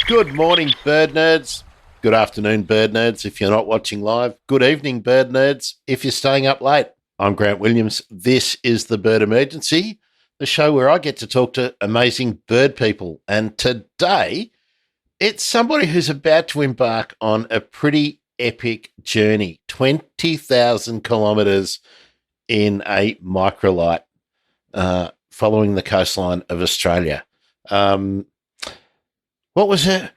Good morning, bird nerds. Good afternoon, bird nerds, if you're not watching live. Good evening, bird nerds, if you're staying up late. I'm Grant Williams. This is the Bird Emergency, the show where I get to talk to amazing bird people. And today, it's somebody who's about to embark on a pretty epic journey, 20,000 kilometres in a microlight, following the coastline of Australia. What was it?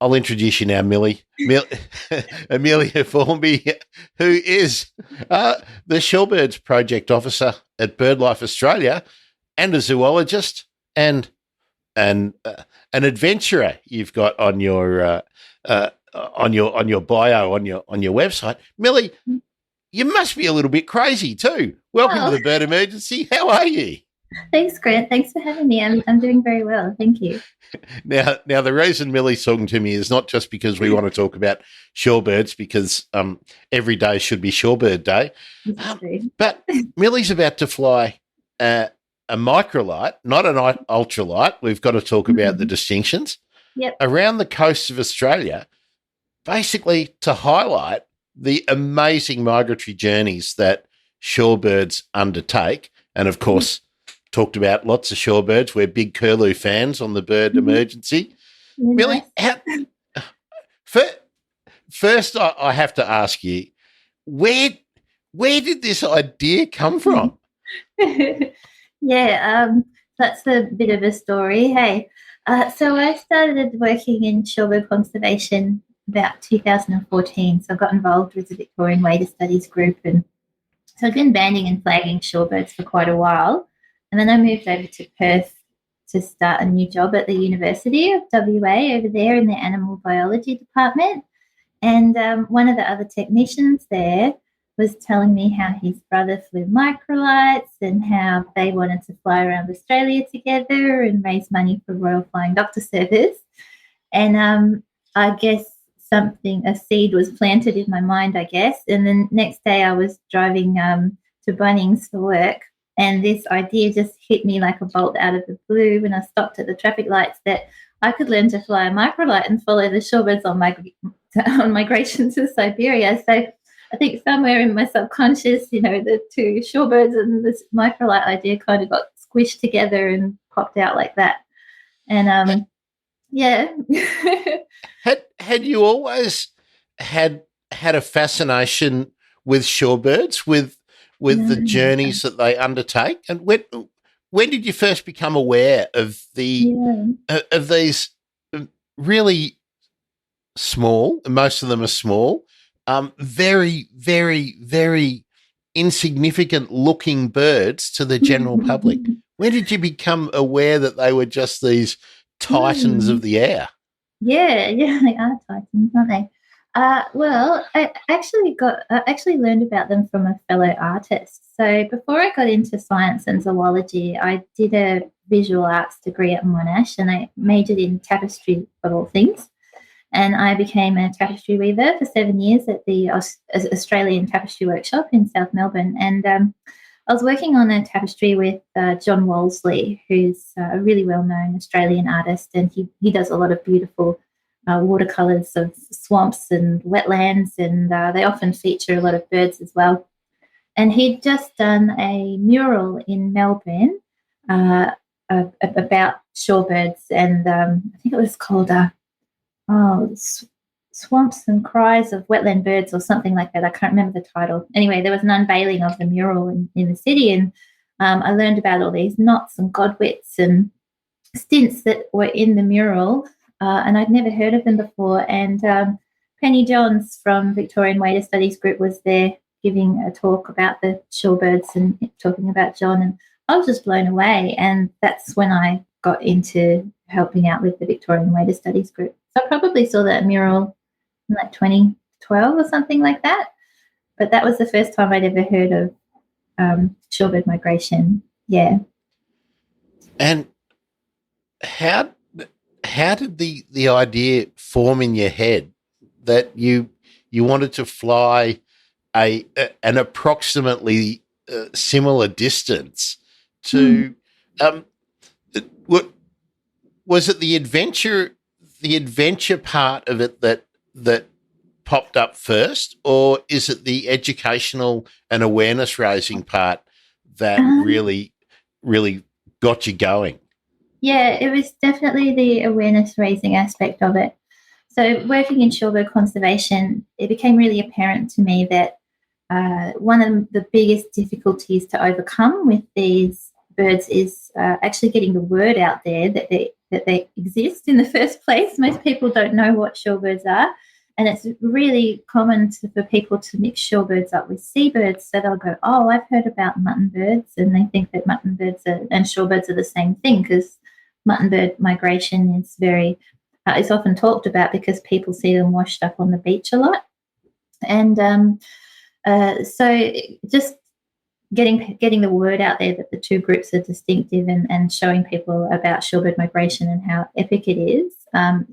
I'll introduce you now, Milly. Amelia Formby, who is the Shorebirds Project Officer at BirdLife Australia, and a zoologist, and an adventurer. You've got on your bio on your website, Milly. You must be a little bit crazy too. Welcome to the Bird Emergency. How are you? Thanks, Grant. Thanks for having me. I'm doing very well. Thank you. Now, the reason Milly's talking to me is not just because we want to talk about shorebirds, because every day should be Shorebird Day. But Milly's about to fly a microlight, not an ultralight. We've got to talk about the distinctions. Yep. Around the coast of Australia, basically to highlight the amazing migratory journeys that shorebirds undertake. And, of course, talked about lots of shorebirds. We're big curlew fans on the Bird Emergency. Milly, first I have to ask you, where did this idea come from? That's a bit of a story. Hey, so I started working in shorebird conservation about 2014. So I got involved with the Victorian Wader Studies group, and so I've been banding and flagging shorebirds for quite a while. And then I moved over to Perth to start a new job at the University of WA over there in the animal biology department. And one of the other technicians there was telling me how his brother flew microlights and how they wanted to fly around Australia together and raise money for Royal Flying Doctor Service. And I guess a seed was planted in my mind, I guess. And then next day I was driving to Bunnings for work. And this idea just hit me like a bolt out of the blue when I stopped at the traffic lights, that I could learn to fly a microlight and follow the shorebirds on migration to Siberia. So I think somewhere in my subconscious, the two shorebirds and this microlight idea kind of got squished together and popped out like that. And Had you always had a fascination with shorebirds, with the journeys that they undertake? And when did you first become aware of of these really small, most of them are small, very, very, very insignificant looking birds to the general public? When did you become aware that they were just these titans of the air? Yeah, they are titans, aren't they? I actually learned about them from a fellow artist. So before I got into science and zoology, I did a visual arts degree at Monash, and I majored in tapestry of all things. And I became a tapestry weaver for 7 years at the Australian Tapestry Workshop in South Melbourne. And I was working on a tapestry with John Wolseley, who's a really well-known Australian artist, and he does a lot of beautiful watercolours of swamps and wetlands, and they often feature a lot of birds as well. And he'd just done a mural in Melbourne about shorebirds, and I think it was called Swamps and Cries of Wetland Birds or something like that. I can't remember the title. Anyway, there was an unveiling of the mural in the city, and I learned about all these knots and godwits and stints that were in the mural. And I'd never heard of them before. And Penny Johns from Victorian Wader Studies Group was there giving a talk about the shorebirds and talking about John. And I was just blown away. And that's when I got into helping out with the Victorian Wader Studies Group. So I probably saw that mural in like 2012 or something like that. But that was the first time I'd ever heard of shorebird migration. Yeah. And how did the idea form in your head that you wanted to fly an approximately similar distance to was it the adventure part of it that popped up first, or is it the educational and awareness raising part that really got you going? Yeah, it was definitely the awareness raising aspect of it. So working in shorebird conservation, it became really apparent to me that one of the biggest difficulties to overcome with these birds is actually getting the word out there that they exist in the first place. Most people don't know what shorebirds are, and it's really common for people to mix shorebirds up with seabirds. So they'll go, "Oh, I've heard about muttonbirds," and they think that muttonbirds and shorebirds are the same thing, because muttonbird migration is it's often talked about because people see them washed up on the beach a lot. And so just getting the word out there that the two groups are distinctive, and showing people about shorebird migration and how epic it is,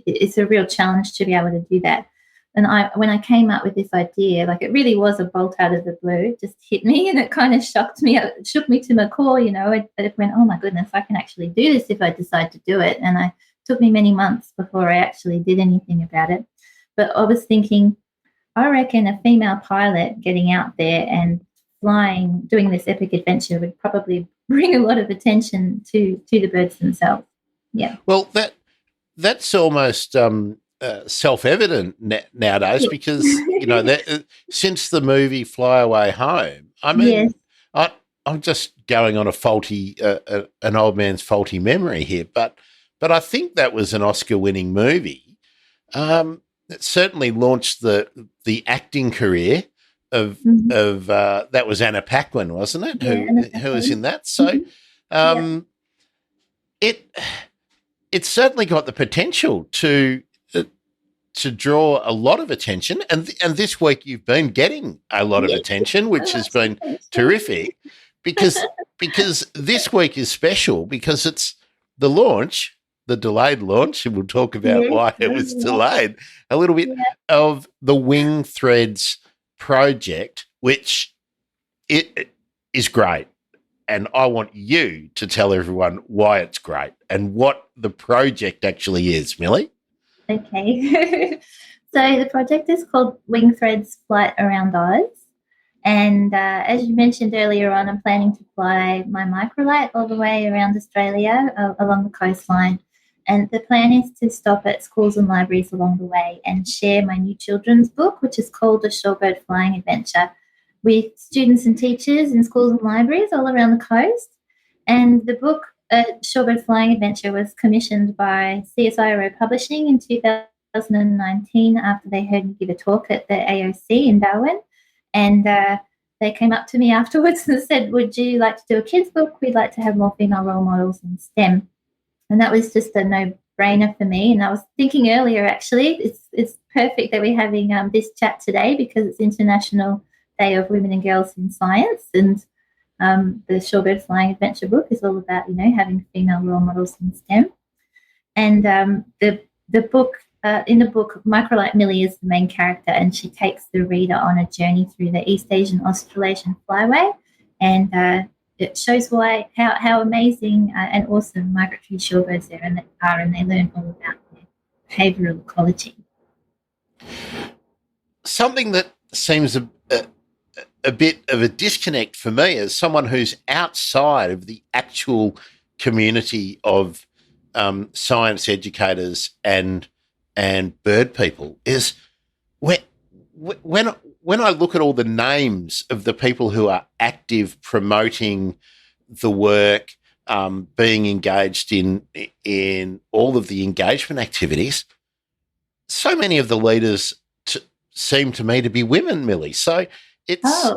it's a real challenge to be able to do that. And when I came up with this idea, like, it really was a bolt out of the blue, it just hit me, and it kind of shook me to my core, you know. It went, oh my goodness, I can actually do this if I decide to do it. And it took me many months before I actually did anything about it. But I was thinking, I reckon a female pilot getting out there and flying, doing this epic adventure, would probably bring a lot of attention to the birds themselves. Yeah. Well, that's almost self-evident nowadays, because you know that since the movie Fly Away Home, I mean, yes. I'm just going on an old man's faulty memory here, but I think that was an Oscar-winning movie. It certainly launched the acting career of that was Anna Paquin, wasn't it? Yeah, who was in that? So it certainly got the potential to draw a lot of attention, and this week you've been getting a lot of attention, which has been terrific, because this week is special because it's the delayed launch, and we'll talk about why it was delayed a little bit, of the Wing Threads project, which it is great. And I want you to tell everyone why it's great and what the project actually is, Milly. Okay. So the project is called Wing Threads Flight Around Oz. And as you mentioned earlier on, I'm planning to fly my Microlight all the way around Australia along the coastline. And the plan is to stop at schools and libraries along the way and share my new children's book, which is called A Shorebird Flying Adventure, with students and teachers in schools and libraries all around the coast. And the book, Shorebird Flying Adventure, was commissioned by CSIRO Publishing in 2019 after they heard me give a talk at the AOC in Darwin. And they came up to me afterwards and said, would you like to do a kids' book? We'd like to have more female role models in STEM. And that was just a no-brainer for me. And I was thinking earlier, actually, it's perfect that we're having this chat today, because it's International Day of Women and Girls in Science. And the Shorebird Flying Adventure book is all about, having female role models in STEM. And the book, in the book, Microlight Milly is the main character, and she takes the reader on a journey through the East Asian Australasian flyway, and it shows how amazing and awesome migratory shorebirds there are, and they learn all about their behavioural ecology. Something that seems a bit of a disconnect for me as someone who's outside of the actual community of science educators and bird people is when I look at all the names of the people who are active promoting the work, being engaged in all of the engagement activities, so many of the leaders seem to me to be women, Milly. So it's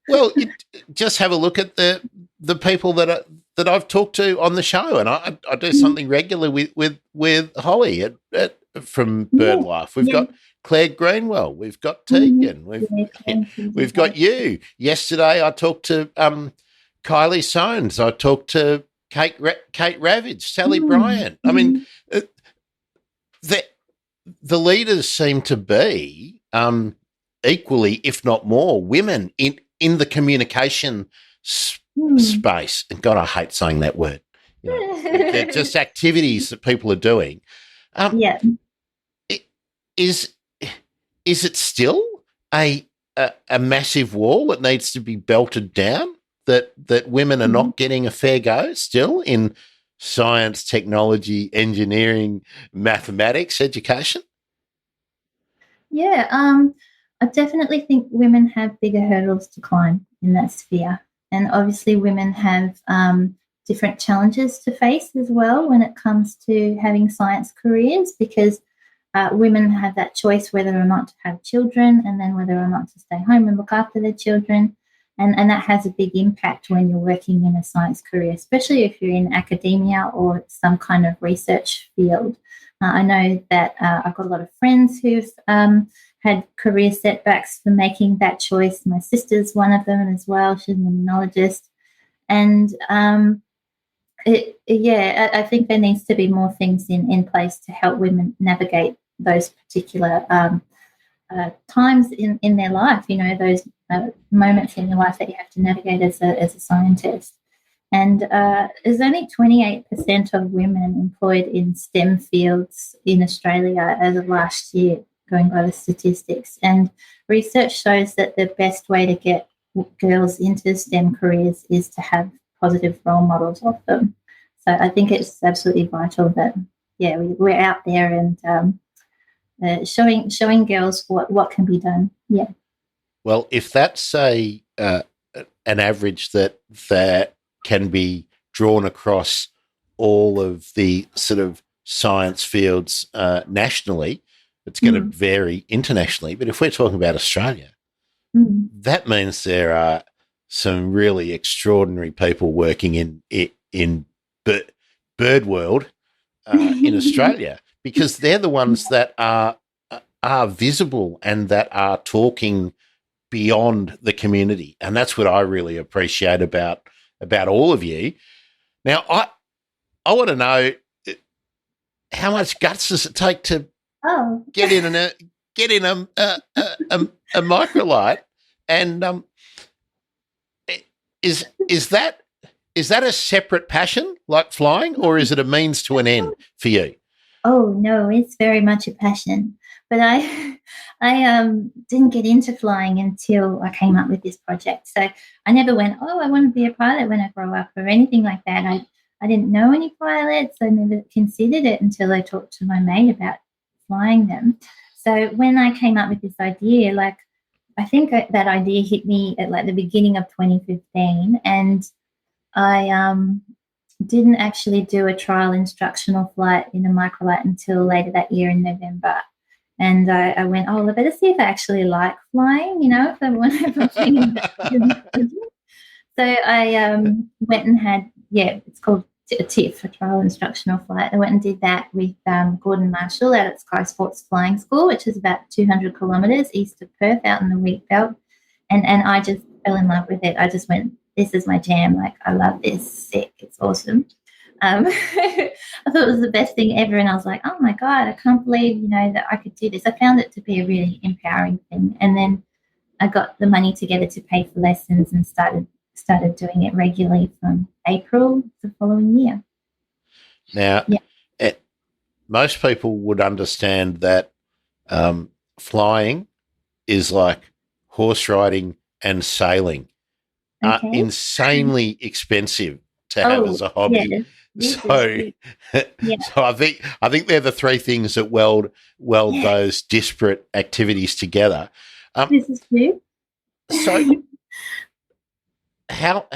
you just have a look at the people that I've talked to on the show, and I do something regular with Holly from BirdLife. We've got Claire Greenwell, we've got Tegan, we've got you. Yesterday I talked to Kylie Soanes, I talked to Kate Ravage, Sally Bryant. I mean, the leaders seem to be equally, if not more, women in the communication space. And God, I hate saying that word, They're just activities that people are doing. Yeah. Is it still a massive wall that needs to be belted down, that women are not getting a fair go still in science, technology, engineering, mathematics, education? Yeah, I definitely think women have bigger hurdles to climb in that sphere. And obviously, women have different challenges to face as well when it comes to having science careers, because women have that choice whether or not to have children, and then whether or not to stay home and look after their children. And that has a big impact when you're working in a science career, especially if you're in academia or some kind of research field. I know that I've got a lot of friends who've had career setbacks for making that choice. My sister's one of them as well. She's an immunologist. And I think there needs to be more things in place to help women navigate those particular times in their life, those moments in your life that you have to navigate as a scientist. And there's only 28% of women employed in STEM fields in Australia as of last year, going by the statistics. And research shows that the best way to get girls into STEM careers is to have positive role models of them. So I think it's absolutely vital that, we're out there and showing girls what can be done. Yeah. Well, if that's an average that can be drawn across all of the sort of science fields nationally, it's going to vary internationally. But if we're talking about Australia, that means there are some really extraordinary people working in bird world in Australia, because they're the ones that are visible and that are talking beyond the community. And that's what I really appreciate about all of you. Now, I want to know, how much guts does it take to get in a microlight? And is that a separate passion like flying, or is it a means to an end for you? Oh no, it's very much a passion. But I didn't get into flying until I came up with this project. So I never went, I want to be a pilot when I grow up or anything like that. I didn't know any pilots. I never considered it until I talked to my mate about flying them. So when I came up with this idea, I think that idea hit me at the beginning of 2015, and I didn't actually do a trial instructional flight in a microlight until later that year in November. And I went, I better see if I actually like flying, if I want to. So I went and had, it's called a TIFF, a trial instructional flight. I went and did that with Gordon Marshall out at Sky Sports Flying School, which is about 200 kilometres east of Perth, out in the wheat belt. And I just fell in love with it. I just went, this is my jam. I love this. Sick. It's awesome. I thought it was the best thing ever. And I was like, oh my God, I can't believe, that I could do this. I found it to be a really empowering thing. And then I got the money together to pay for lessons and started doing it regularly from April the following year. Now, most people would understand that flying is like horse riding and sailing. Insanely expensive to have as a hobby. Yeah. So I think they're the three things that weld those disparate activities together. This is true. So how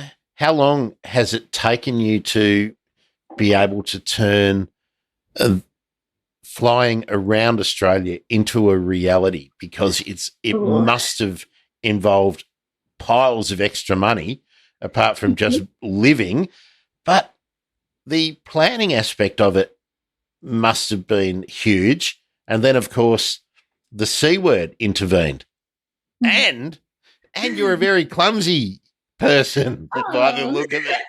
long has it taken you to be able to turn flying around Australia into a reality? Because it must have involved piles of extra money apart from just living, but the planning aspect of it must have been huge. And then, of course, the C word intervened. And you're a very clumsy person by the look of it,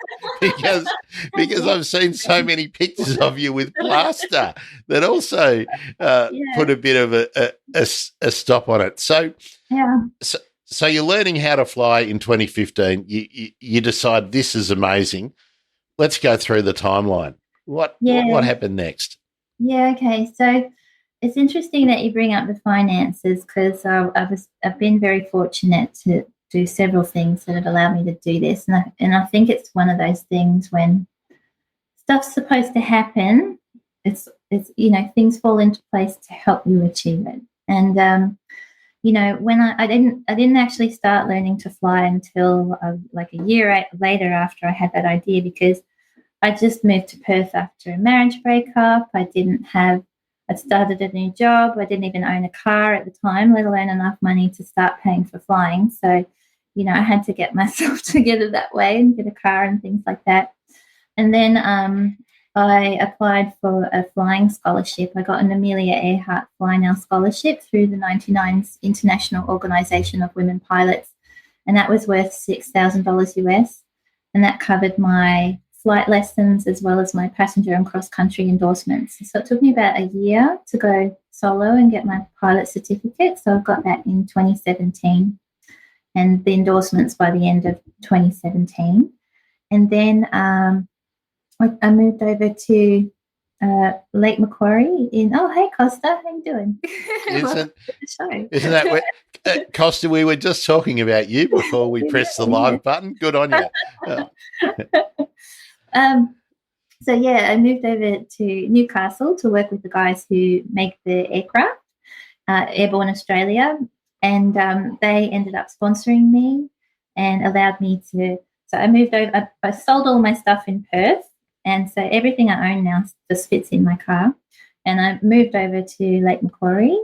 because I've seen so many pictures of you with plaster that also put a bit of a stop on it. So you're learning how to fly in 2015. You decide this is amazing. let's go through the timeline. What happened next? Yeah, okay. So it's interesting that you bring up the finances because I've been very fortunate to do several things that have allowed me to do this. And I think it's one of those things when stuff's supposed to happen, it's things fall into place to help you achieve it. And when I didn't actually start learning to fly until like a year later after I had that idea, because I just moved to Perth after a marriage breakup. I'd started a new job. I didn't even own a car at the time, let alone enough money to start paying for flying. So, I had to get myself together that way and get a car and things like that. And then I applied for a flying scholarship. I got an Amelia Earhart Fly Now scholarship through the 99's International Organization of Women Pilots, and that was worth $6,000 US, and that covered my flight lessons as well as my passenger and cross-country endorsements. So it took me about a year to go solo and get my pilot certificate. So I got that in 2017 and the endorsements by the end of 2017. And then I moved over to Lake Macquarie hey, Costa, how you doing? Isn't that what, Costa, we were just talking about you before we pressed the live button. Good on you. So I moved over to Newcastle to work with the guys who make the aircraft, Airborne Australia, and they ended up sponsoring me and allowed me to. So I moved over. I sold all my stuff in Perth, and so everything I own now just fits in my car. And I moved over to Lake Macquarie,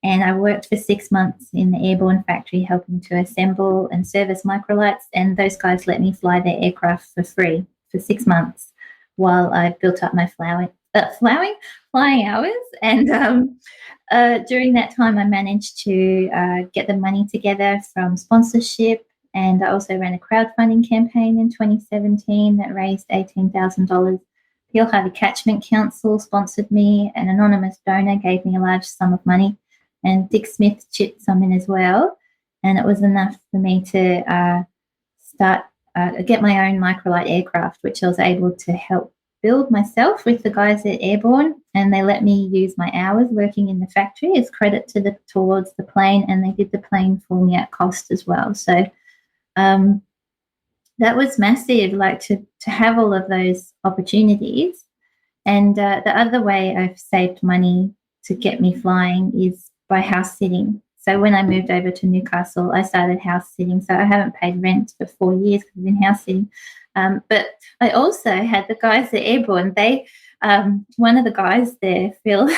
and I worked for 6 months in the Airborne factory helping to assemble and service microlights, and those guys let me fly their aircraft for free for 6 months while I built up my flying hours. And during that time, I managed to get the money together from sponsorship, and I also ran a crowdfunding campaign in 2017 that raised $18,000. Peel Harvey Catchment Council sponsored me. An anonymous donor gave me a large sum of money, and Dick Smith chipped some in as well. And it was enough for me to get my own microlight aircraft, which I was able to help build myself with the guys at Airborne, and they let me use my hours working in the factory as credit towards the plane, and they did the plane for me at cost as well. So that was massive, like to have all of those opportunities. And the other way I've saved money to get me flying is by house sitting. So when I moved over to Newcastle, I started house sitting. So I haven't paid rent for 4 years because I've been house sitting. But I also had the guys at Airborne. One of the guys there, Phil,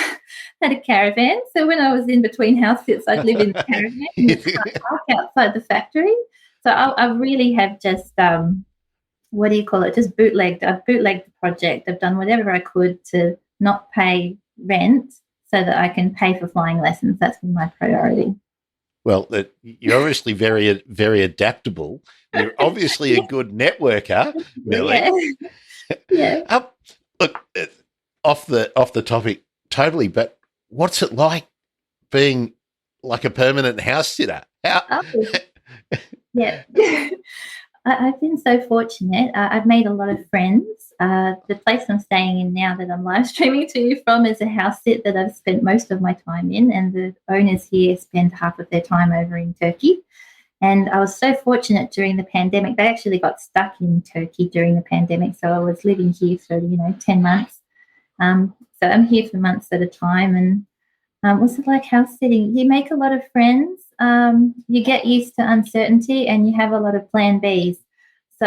had a caravan. So when I was in between house sits, I'd live in the caravan in the car park outside the factory. So I really have just, what do you call it, just bootlegged. I've bootlegged the project. I've done whatever I could to not pay rent so that I can pay for flying lessons. That's been my priority. Well, you're obviously very, very adaptable. You're obviously a good networker, Milly. Yeah. Look, off the topic totally, but what's it like being like a permanent house sitter? Yeah. I've been so fortunate. I've made a lot of friends. The place I'm staying in now that I'm live streaming to you from is a house sit that I've spent most of my time in, and the owners here spend half of their time over in Turkey. And I was so fortunate during the pandemic. They actually got stuck in Turkey during the pandemic, so I was living here for 10 months. So I'm here for months at a time. And what's it like house sitting? You make a lot of friends. You get used to uncertainty, and you have a lot of plan Bs. So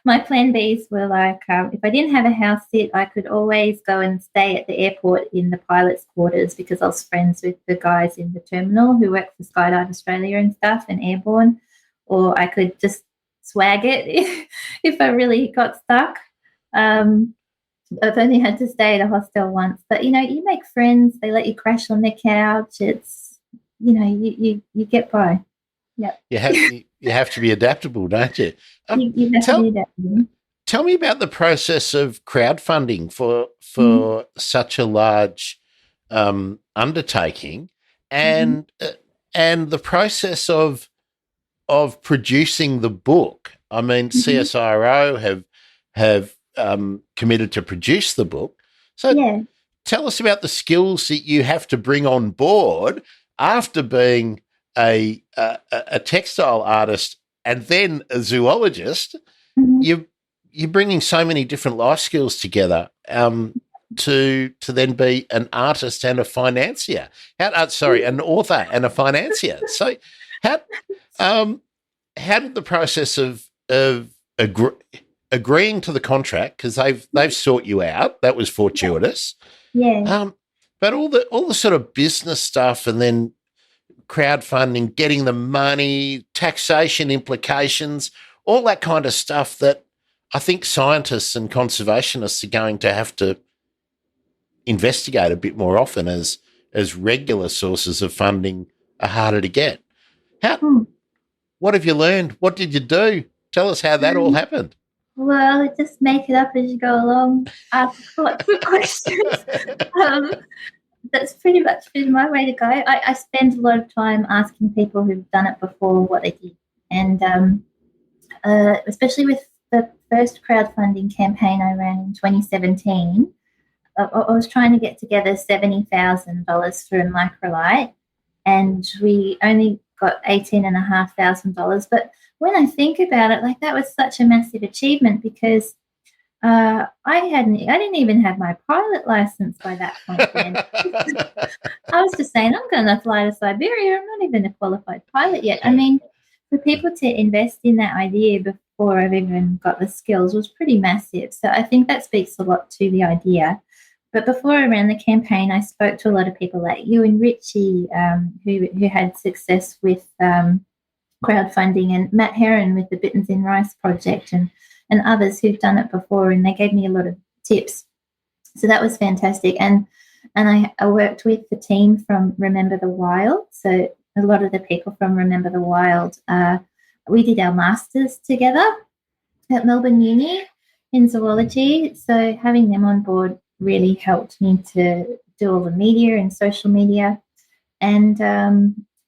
my plan Bs were like, if I didn't have a house sit, I could always go and stay at the airport in the pilot's quarters because I was friends with the guys in the terminal who work for Skydive Australia and stuff and Airborne, or I could just swag it if I really got stuck. I've only had to stay at a hostel once, but you make friends. They let you crash on their couch. It's you get by. Yeah. You have to be adaptable, don't you? You have to be adaptable. Tell me about the process of crowdfunding for such a large undertaking, and the process of producing the book. I mean, CSIRO have committed to produce the book. So tell us about the skills that you have to bring on board after being a textile artist and then a zoologist. You're bringing so many different life skills together to then be an artist and a financier. An author and a financier. So how did the process of agreeing to the contract, because they've sought you out, that was fortuitous. But all the sort of business stuff, and then crowdfunding, getting the money, taxation implications, all that kind of stuff that I think scientists and conservationists are going to have to investigate a bit more often, as regular sources of funding are harder to get. What have you learned? What did you do? Tell us how that all happened. Well, just make it up as you go along. Ask lots of questions. That's pretty much been my way to go. I spend a lot of time asking people who've done it before what they did. And especially with the first crowdfunding campaign I ran in 2017, I was trying to get together $70,000 for a Microlight, and we only got $18,500. But when I think about it, like, that was such a massive achievement, because I didn't even have my pilot license by that point then. I was just saying, I'm going to fly to Siberia. I'm not even a qualified pilot yet. I mean, for people to invest in that idea before I've even got the skills was pretty massive. So I think that speaks a lot to the idea. But before I ran the campaign, I spoke to a lot of people like you and Richie, who had success with crowdfunding, and Matt Heron with the Bittens in Rice project, and others who've done it before, and they gave me a lot of tips. So that was fantastic. And I worked with the team from Remember the Wild. So a lot of the people from Remember the Wild, we did our masters together at Melbourne Uni in zoology. So having them on board really helped me to do all the media and social media, and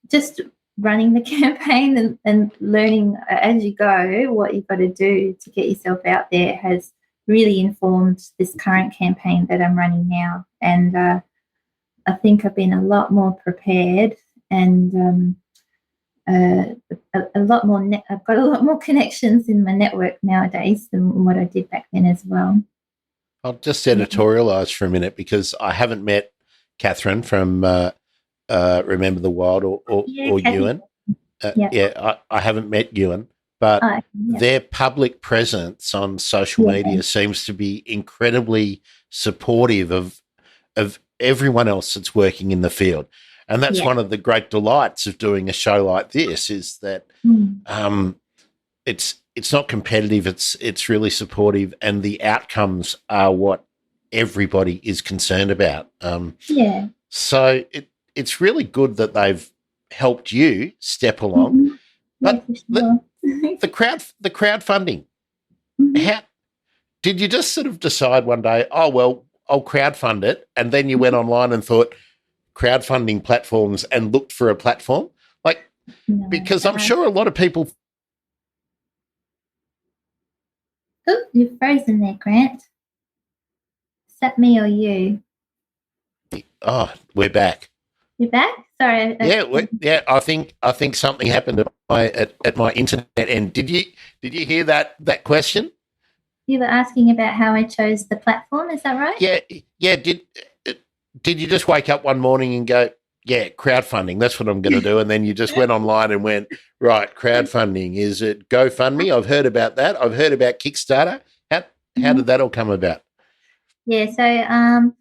just running the campaign and learning as you go what you've got to do to get yourself out there has really informed this current campaign that I'm running now. And I think I've been a lot more prepared, and a lot more. I've got a lot more connections in my network nowadays than what I did back then as well. I'll just editorialise for a minute, because I haven't met Catherine from Remember the Wild or Ewan. I haven't met Ewan, but their public presence on social media seems to be incredibly supportive of everyone else that's working in the field. And that's one of the great delights of doing a show like this, is that it's not competitive, it's really supportive, and the outcomes are what everybody is concerned about. So it's really good that they've helped you step along. But the crowdfunding, how did you just sort of decide one day, oh, well, I'll crowdfund it, and then you went online and thought crowdfunding platforms and looked for a platform? Because I'm sure a lot of people... Oh, you've frozen there, Grant. Is that me or you? Oh, we're back. You're back? Sorry. I think something happened at my internet end. Did you hear that question? You were asking about how I chose the platform. Is that right? Yeah. Did you just wake up one morning and go, yeah, crowdfunding, that's what I'm going to do, and then you just went online and went, right, crowdfunding, is it GoFundMe? I've heard about that. I've heard about Kickstarter. How did that all come about? Yeah, so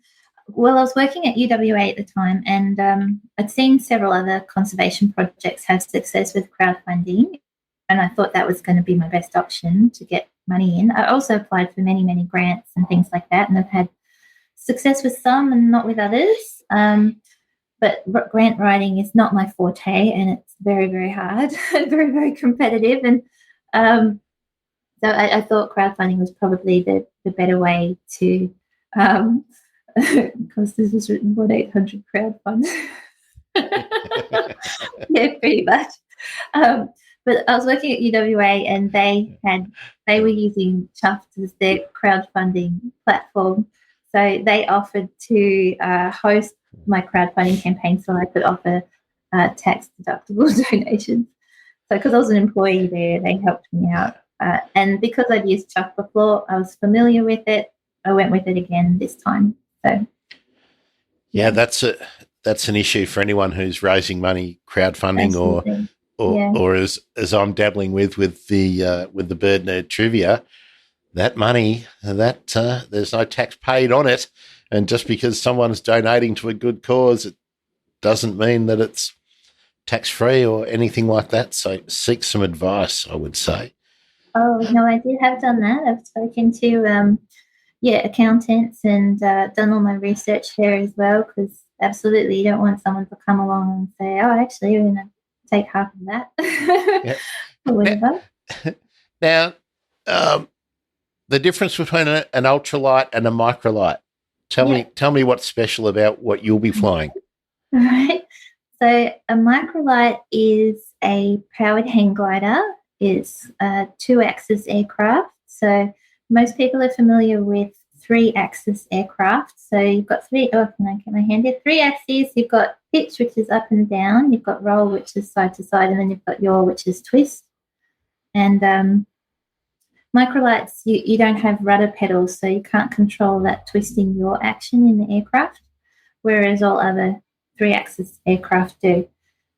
well, I was working at UWA at the time, and I'd seen several other conservation projects have success with crowdfunding, and I thought that was going to be my best option to get money in. I also applied for many, many grants and things like that, and I've had success with some and not with others. But grant writing is not my forte, and it's very, very hard and very, very competitive. And so I thought crowdfunding was probably the better way to, because this is written for 800 crowdfund. Yeah, pretty much. But I was working at UWA, and they were using Chuffed as their crowdfunding platform. So they offered to host my crowdfunding campaign, so I could offer tax deductible donations. So because I was an employee there, they helped me out. And because I'd used Chuff before, I was familiar with it. I went with it again this time. So yeah, that's an issue for anyone who's raising money, crowdfunding, absolutely. or as I'm dabbling with the Bird Nerd Trivia, that money there's no tax paid on it, and just because someone's donating to a good cause, it doesn't mean that it's tax free or anything like that. So seek some advice, I would say. Oh no, I did have done that. I've spoken to accountants and done all my research there as well, because absolutely you don't want someone to come along and say, oh, actually, you're going to take half of that. Yeah. Or whatever. Now, the difference between an ultralight and a microlight. Tell me what's special about what you'll be flying. All right. So a microlight is a powered hang glider. It's a 2-axis aircraft. So most people are familiar with 3-axis aircraft. So you've got can I get my hand here? 3 axes. You've got pitch, which is up and down. You've got roll, which is side to side, and then you've got yaw, which is twist. And microlights, you don't have rudder pedals, so you can't control that twisting yaw action in the aircraft, whereas all other 3-axis aircraft do.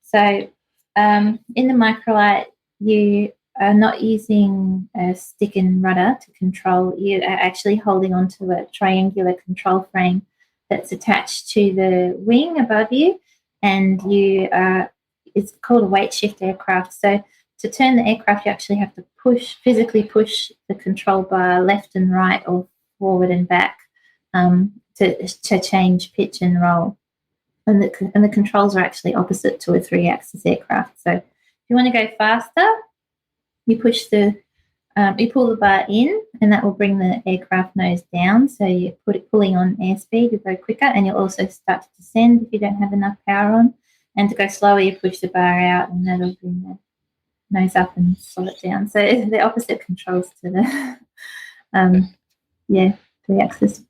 So in the microlight, you are not using a stick and rudder to control. You are actually holding onto a triangular control frame that's attached to the wing above you, and it's called a weight shift aircraft. So to turn the aircraft, you actually have to physically push the control bar left and right or forward and back to change pitch and roll. And the controls are actually opposite to a 3-axis aircraft. So if you want to go faster, you pull the bar in, and that will bring the aircraft nose down. So you pulling on airspeed, you go quicker, and you'll also start to descend if you don't have enough power on. And to go slower, you push the bar out, and that'll bring the nose up and slow it down. So the opposite controls to the 3-axis.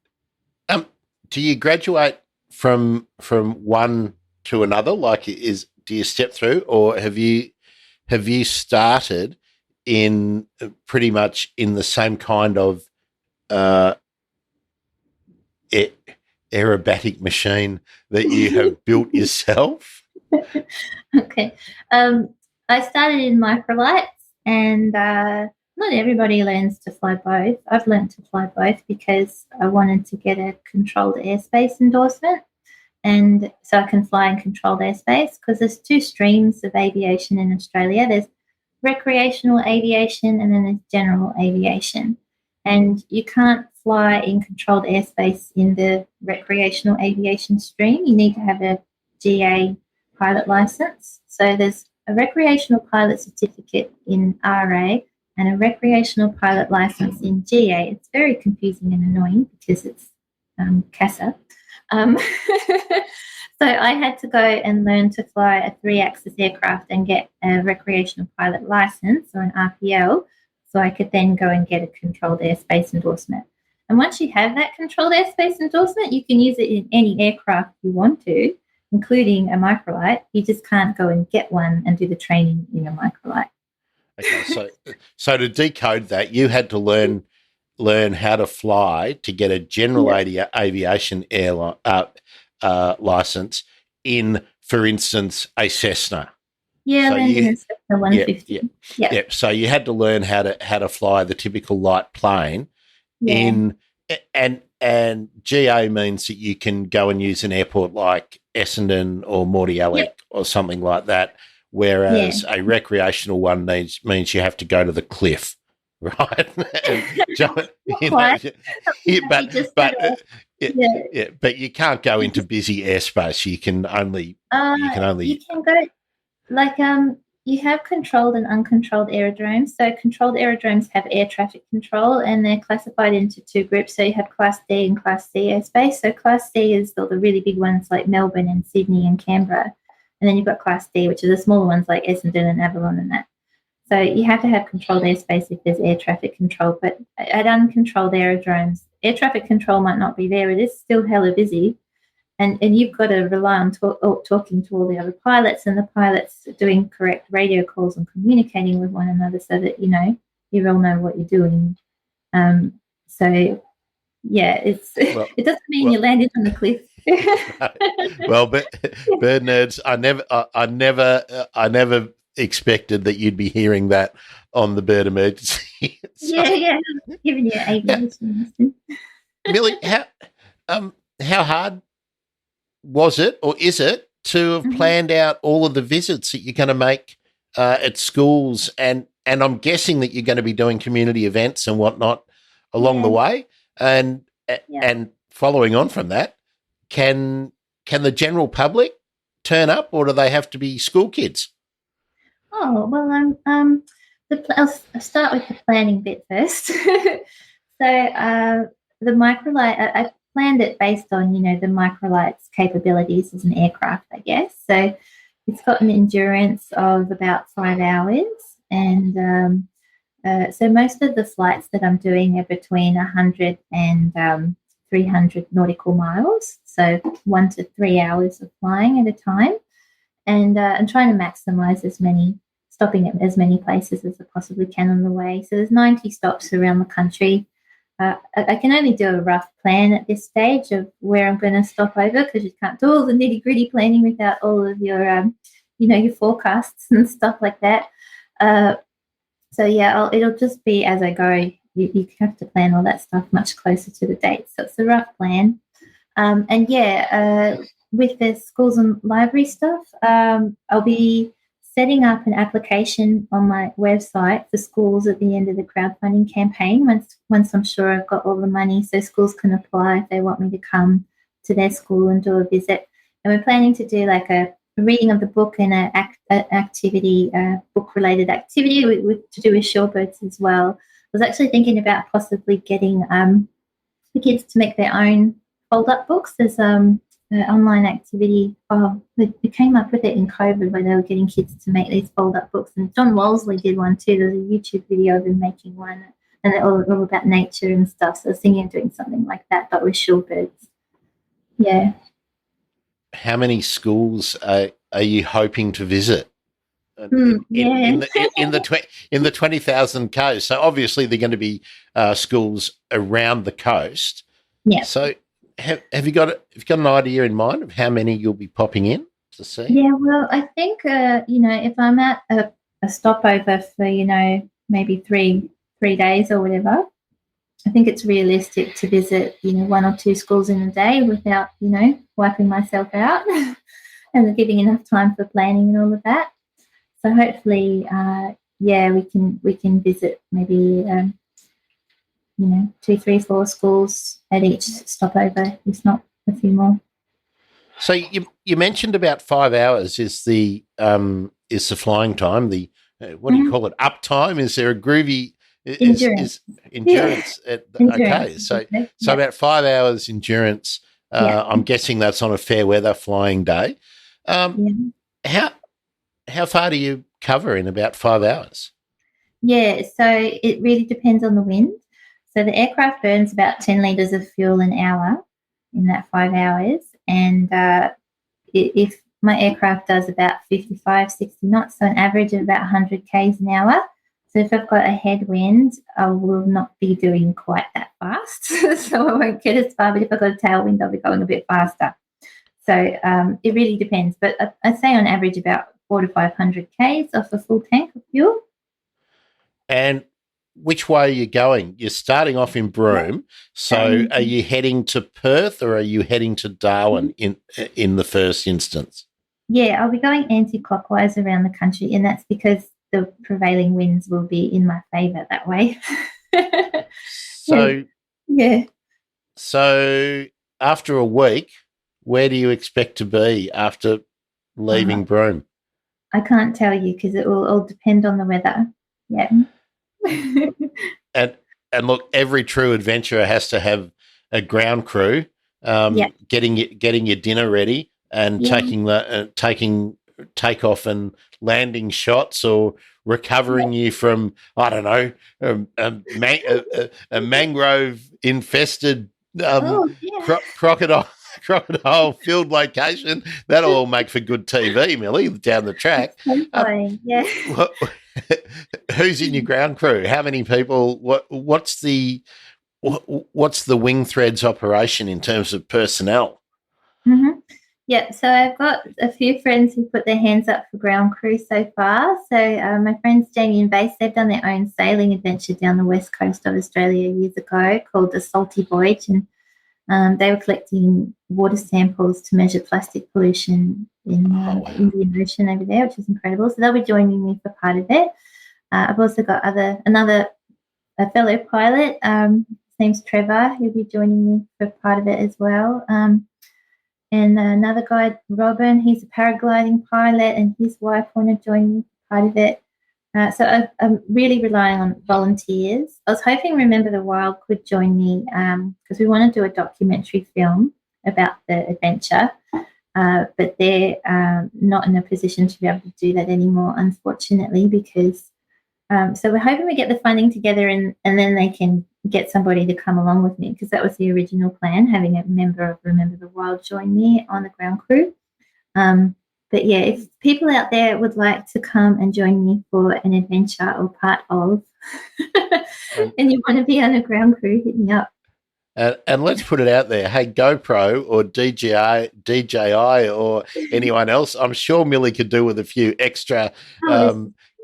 Do you graduate from one to another? Like, do you step through, or have you started in pretty much in the same kind of aerobatic machine that you have built yourself? Okay. I started in microlights, and not everybody learns to fly both. I've learned to fly both because I wanted to get a controlled airspace endorsement, and so I can fly in controlled airspace, because there's 2 streams of aviation in Australia. There's recreational aviation, and then there's general aviation. And you can't fly in controlled airspace in the recreational aviation stream. You need to have a GA pilot license. So there's a recreational pilot certificate in RA and a recreational pilot license in GA. It's very confusing and annoying because it's CASA. So I had to go and learn to fly a 3-axis aircraft and get a recreational pilot license, or an RPL, so I could then go and get a controlled airspace endorsement. And once you have that controlled airspace endorsement, you can use it in any aircraft you want to, including a microlight. You just can't go and get one and do the training in a microlight. Okay, so to decode that, you had to learn how to fly to get a general aviation airline license in, for instance, a Cessna. Yeah, so then Cessna 150. Yeah. So you had to learn how to fly the typical light plane in, and GA means that you can go and use an airport like Essendon or Mordialloc or something like that, whereas a recreational one means you have to go to the cliff. Right, but you can't go into busy airspace. You can only go like you have controlled and uncontrolled aerodromes. So controlled aerodromes have air traffic control, and they're classified into 2 groups. So you have Class D and Class C airspace. So Class C is the really big ones like Melbourne and Sydney and Canberra, and then you've got Class D, which are the smaller ones like Essendon and Avalon and that. So you have to have controlled airspace if there's air traffic control. But at uncontrolled aerodromes, air traffic control might not be there. It is still hella busy. And you've got to rely on talking to all the other pilots, and the pilots doing correct radio calls and communicating with one another so that, you all know what you're doing. So, yeah, it doesn't mean you landed on the cliff. Well, but bird nerds, I never expected that you'd be hearing that on the Bird Emergency. Yeah, giving you aviation. Milly, how hard was it, or is it, to have planned out all of the visits that you're going to make at schools, and I'm guessing that you're going to be doing community events and whatnot along the way, and following on from that, can the general public turn up, or do they have to be school kids? Oh well, I'll start with the planning bit first. So the Microlight, I planned it based on, the Microlight's capabilities as an aircraft, I guess. So it's got an endurance of about 5 hours. And so most of the flights that I'm doing are between 100 and 300 nautical miles. So 1 to 3 hours of flying at a time. And I'm trying to maximize stopping at as many places as I possibly can on the way. So there's 90 stops around the country. I can only do a rough plan at this stage of where I'm going to stop over, because you can't do all the nitty-gritty planning without all of your, your forecasts and stuff like that. So, yeah, it'll just be as I go. You have to plan all that stuff much closer to the date. So it's a rough plan. With the schools and library stuff, I'll be setting up an application on my website for schools at the end of the crowdfunding campaign once I'm sure I've got all the money, so schools can apply if they want me to come to their school and do a visit. And we're planning to do like a reading of the book and an activity, book-related activity to do with shorebirds as well. I was actually thinking about possibly getting the kids to make their own fold-up books. There's online activity. They came up with it in COVID, where they were getting kids to make these fold-up books. And John Wolseley did one too. There's a YouTube video of him making one, and they're all about nature and stuff. So I was thinking of doing something like that, but with shorebirds. Yeah. How many schools are you hoping to visit in the 20,000 coast? So obviously they're going to be schools around the coast. Yeah. So have you got an idea in mind of how many you'll be popping in to see? Yeah, well, I think if I'm at a stopover for maybe three days or whatever, I think it's realistic to visit 1 or 2 schools in a day without wiping myself out, and giving enough time for planning and all of that. So hopefully, we can visit maybe 2, 3, 4 schools at each stopover, if not a few more. So you mentioned about 5 hours is the flying time. The what do you call it? Uptime? Is there a groovy endurance? Endurance. Okay, so about 5 hours endurance. I'm guessing that's on a fair weather flying day. How far do you cover in about 5 hours? Yeah, so it really depends on the wind. So the aircraft burns about 10 litres of fuel an hour in that 5 hours. And if my aircraft does about 55, 60 knots, so an average of about 100 k's an hour. So if I've got a headwind, I will not be doing quite that fast. So I won't get as far. But if I've got a tailwind, I'll be going a bit faster. So it really depends. But I'd say on average about 400 to 500 k's off a full tank of fuel. And which way are you going? You're starting off in Broome. So are you heading to Perth, or are you heading to Darwin in the first instance? Yeah, I'll be going anti-clockwise around the country, and that's because the prevailing winds will be in my favour that way. So after a week, where do you expect to be after leaving Broome? I can't tell you, because it will all depend on the weather. Yeah. And look, every true adventurer has to have a ground crew, getting your dinner ready and taking takeoff and landing shots, or recovering you from, I don't know, a mangrove infested crocodile filled location. That'll all make for good TV, Milly, down the track. Who's in your ground crew? How many people? What's the Wing Threads operation in terms of personnel? Mm-hmm. Yeah, so I've got a few friends who put their hands up for ground crew so far. So my friends Jamie and Base, they've done their own sailing adventure down the west coast of Australia years ago called the Salty Voyage, and they were collecting water samples to measure plastic pollution in the Indian Ocean over there, which is incredible. So they'll be joining me for part of it. I've also got a fellow pilot, his name's Trevor, who'll be joining me for part of it as well. And another guy, Robin, he's a paragliding pilot, and his wife want to join me for part of it. So I'm really relying on volunteers. I was hoping Remember the Wild could join me because we want to do a documentary film about the adventure, but they're not in a position to be able to do that anymore, unfortunately, because so we're hoping we get the funding together and then they can get somebody to come along with me, because that was the original plan, having a member of Remember the Wild join me on the ground crew. But yeah, if people out there would like to come and join me for an adventure or part of, and you want to be on a ground crew, hit me up. And let's put it out there. Hey, GoPro or DJI or anyone else, I'm sure Milly could do with a few extra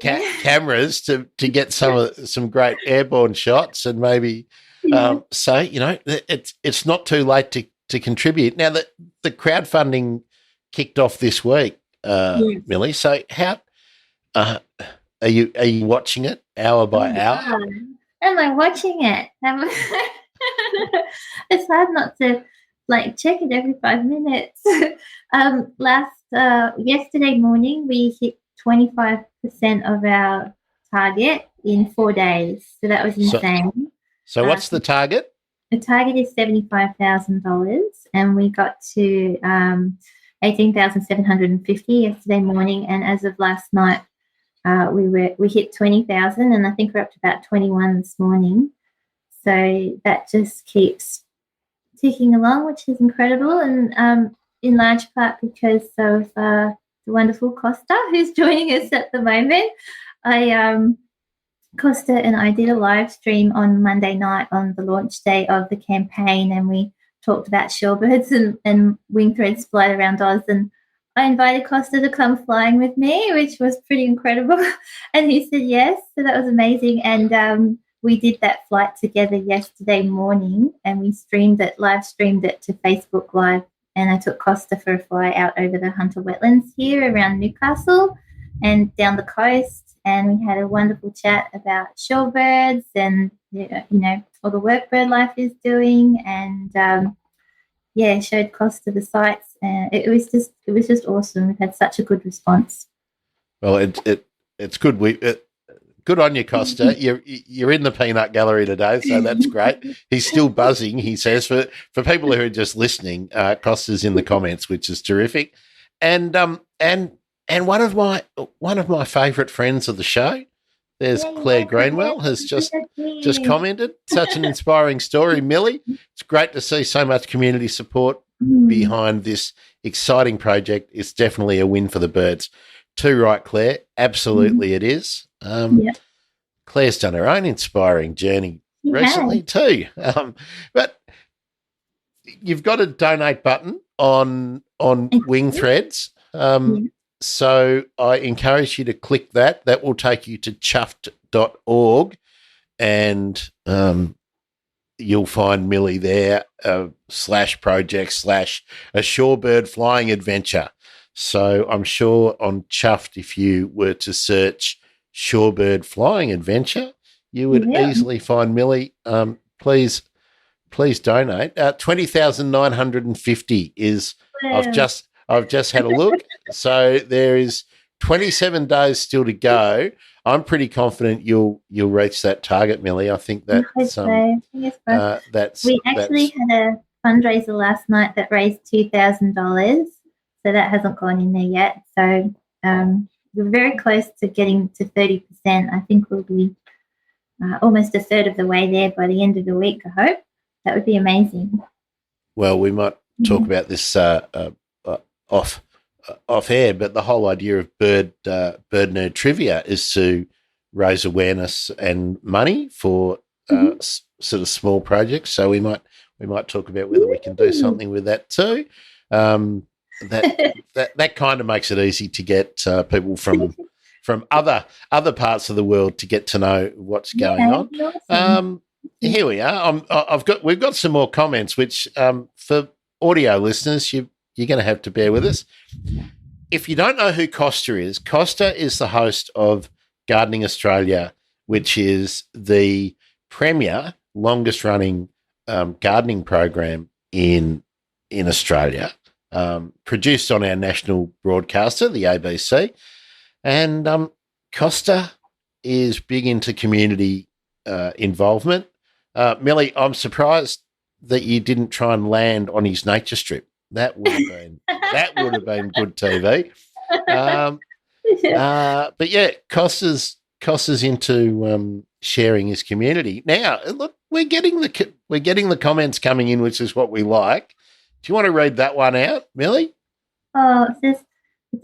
cameras to get some great airborne shots, and maybe say, it's not too late to contribute. Now that the crowdfunding kicked off this week, Milly. So how are you watching it hour by hour? Am I watching it? It's hard not to check it every 5 minutes. Yesterday morning we hit 25% of our target in 4 days, so that was insane. So what's the target? The target is $75,000, and we got to 18,750 yesterday morning, and as of last night, we hit 20,000, and I think we're up to about 21 this morning. So that just keeps ticking along, which is incredible, and in large part because of the wonderful Costa, who's joining us at the moment. Costa and I did a live stream on Monday night on the launch day of the campaign, and we talked about shorebirds and wing threads flight around Oz, and I invited Costa to come flying with me, which was pretty incredible, and he said yes, so that was amazing. And we did that flight together yesterday morning, and we live streamed it to Facebook Live, and I took Costa for a fly out over the Hunter wetlands here around Newcastle and down the coast, and we had a wonderful chat about shorebirds and all the work BirdLife is doing, and showed Costa the sights, and it was just awesome. We've had such a good response. Well, it's good. Good on you, Costa. You're in the peanut gallery today, so that's great. He's still buzzing, he says. For people who are just listening, Costa's in the comments, which is terrific. And one of my favourite friends of the show, there's Claire Greenwell, has just commented. Such an inspiring story, Milly. It's great to see so much community support behind this exciting project. It's definitely a win for the birds. Too right, Claire. Absolutely it is. Claire's done her own inspiring journey recently too. But you've got a donate button on Wing Threads. So I encourage you to click that. That will take you to chuffed.org, and you'll find Milly there, /project/ a shorebird flying adventure. So I'm sure on Chuffed, if you were to search shorebird flying adventure, you would easily find Milly. Please donate. 20,950 is. I've just had a look. So there is 27 days still to go. I'm pretty confident you'll reach that target, Milly. I think that we actually had a fundraiser last night that raised $2,000. So that hasn't gone in there yet. So we're very close to getting to 30%. I think we'll be almost a third of the way there by the end of the week, I hope. That would be amazing. Well, we might talk about this off air, but the whole idea of bird nerd trivia is to raise awareness and money for sort of small projects. So we might talk about whether we can do something with that too. That kind of makes it easy to get people from other parts of the world to get to know what's going on. Awesome. Here we are. We've got some more comments, which for audio listeners, you're going to have to bear with us. If you don't know who Costa is the host of Gardening Australia, which is the premier, longest-running gardening program in Australia, produced on our national broadcaster, the ABC. And Costa is big into community involvement. Milly, I'm surprised that you didn't try and land on his nature strip. That would have been good TV. But yeah, Costa's into sharing his community. Now, look, we're getting the comments coming in, which is what we like. Do you want to read that one out, Milly? Oh, it's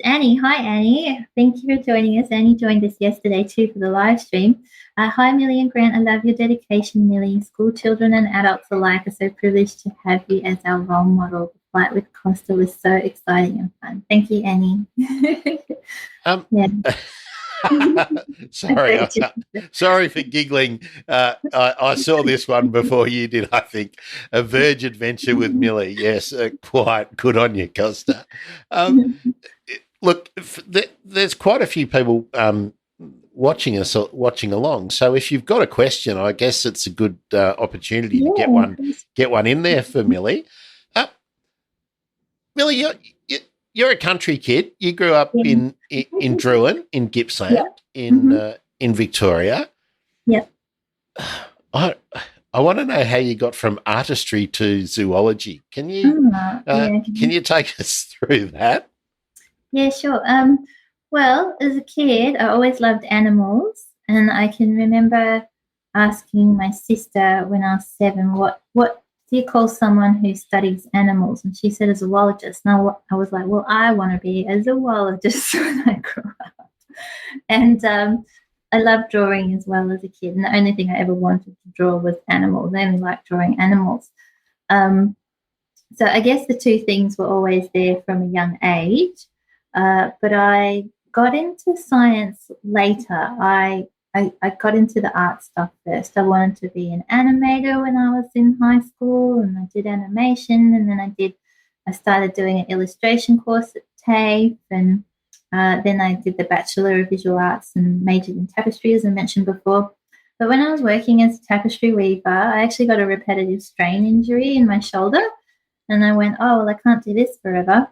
Annie. Hi, Annie. Thank you for joining us. Annie joined us yesterday too for the live stream. Hi, Milly and Grant. I love your dedication, Milly. School children and adults alike are so privileged to have you as our role model. The flight with Costa was so exciting and fun. Thank you, Annie. Sorry for giggling. I saw this one before you did, I think. A Verge adventure with Milly. Yes, quite good on you, Costa. Look, there's quite a few people watching along. So if you've got a question, I guess it's a good opportunity to get one in there for Milly. Milly, you're a country kid. You grew up in Druin, in Gippsland, in Victoria. Yeah. I want to know how you got from artistry to zoology. Can you take us through that? Yeah, sure. Well, as a kid, I always loved animals, and I can remember asking my sister when I was 7, what do you call someone who studies animals? And she said a zoologist. And I was like, well, I want to be a zoologist when I grow up. And I loved drawing as well as a kid. And the only thing I ever wanted to draw was animals. I only liked drawing animals. So I guess the two things were always there from a young age. But I got into science later. I got into the art stuff first. I wanted to be an animator when I was in high school, and I did animation, and then I started doing an illustration course at TAFE, and then I did the Bachelor of Visual Arts and majored in tapestry, as I mentioned before. But when I was working as a tapestry weaver, I actually got a repetitive strain injury in my shoulder, and I went, oh, well, I can't do this forever.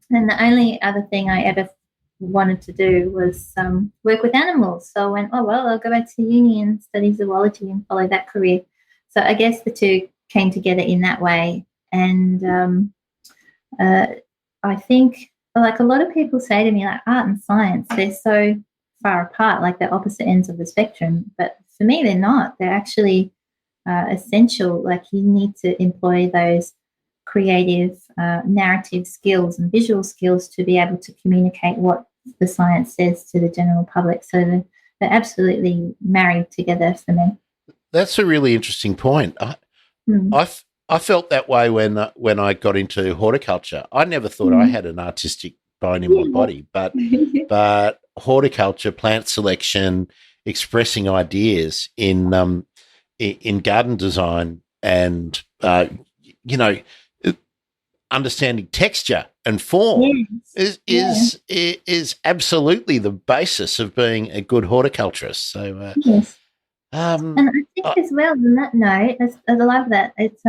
And the only other thing I ever wanted to do was work with animals. So I went, oh, well, I'll go back to uni and study zoology and follow that career. So I guess the two came together in that way. And I think, like, a lot of people say to me, like, art and science, they're so far apart, like they're opposite ends of the spectrum. But for me, they're not. They're actually essential. Like, you need to employ those creative narrative skills and visual skills to be able to communicate what the science says to the general public. So they're absolutely married together for me. That's a really interesting point. I felt that way when I got into horticulture. I never thought I had an artistic bone in my body, but horticulture, plant selection, expressing ideas in garden design, and understanding texture and form is absolutely the basis of being a good horticulturist. So, yes. And I think as well, on that note, I love that. It's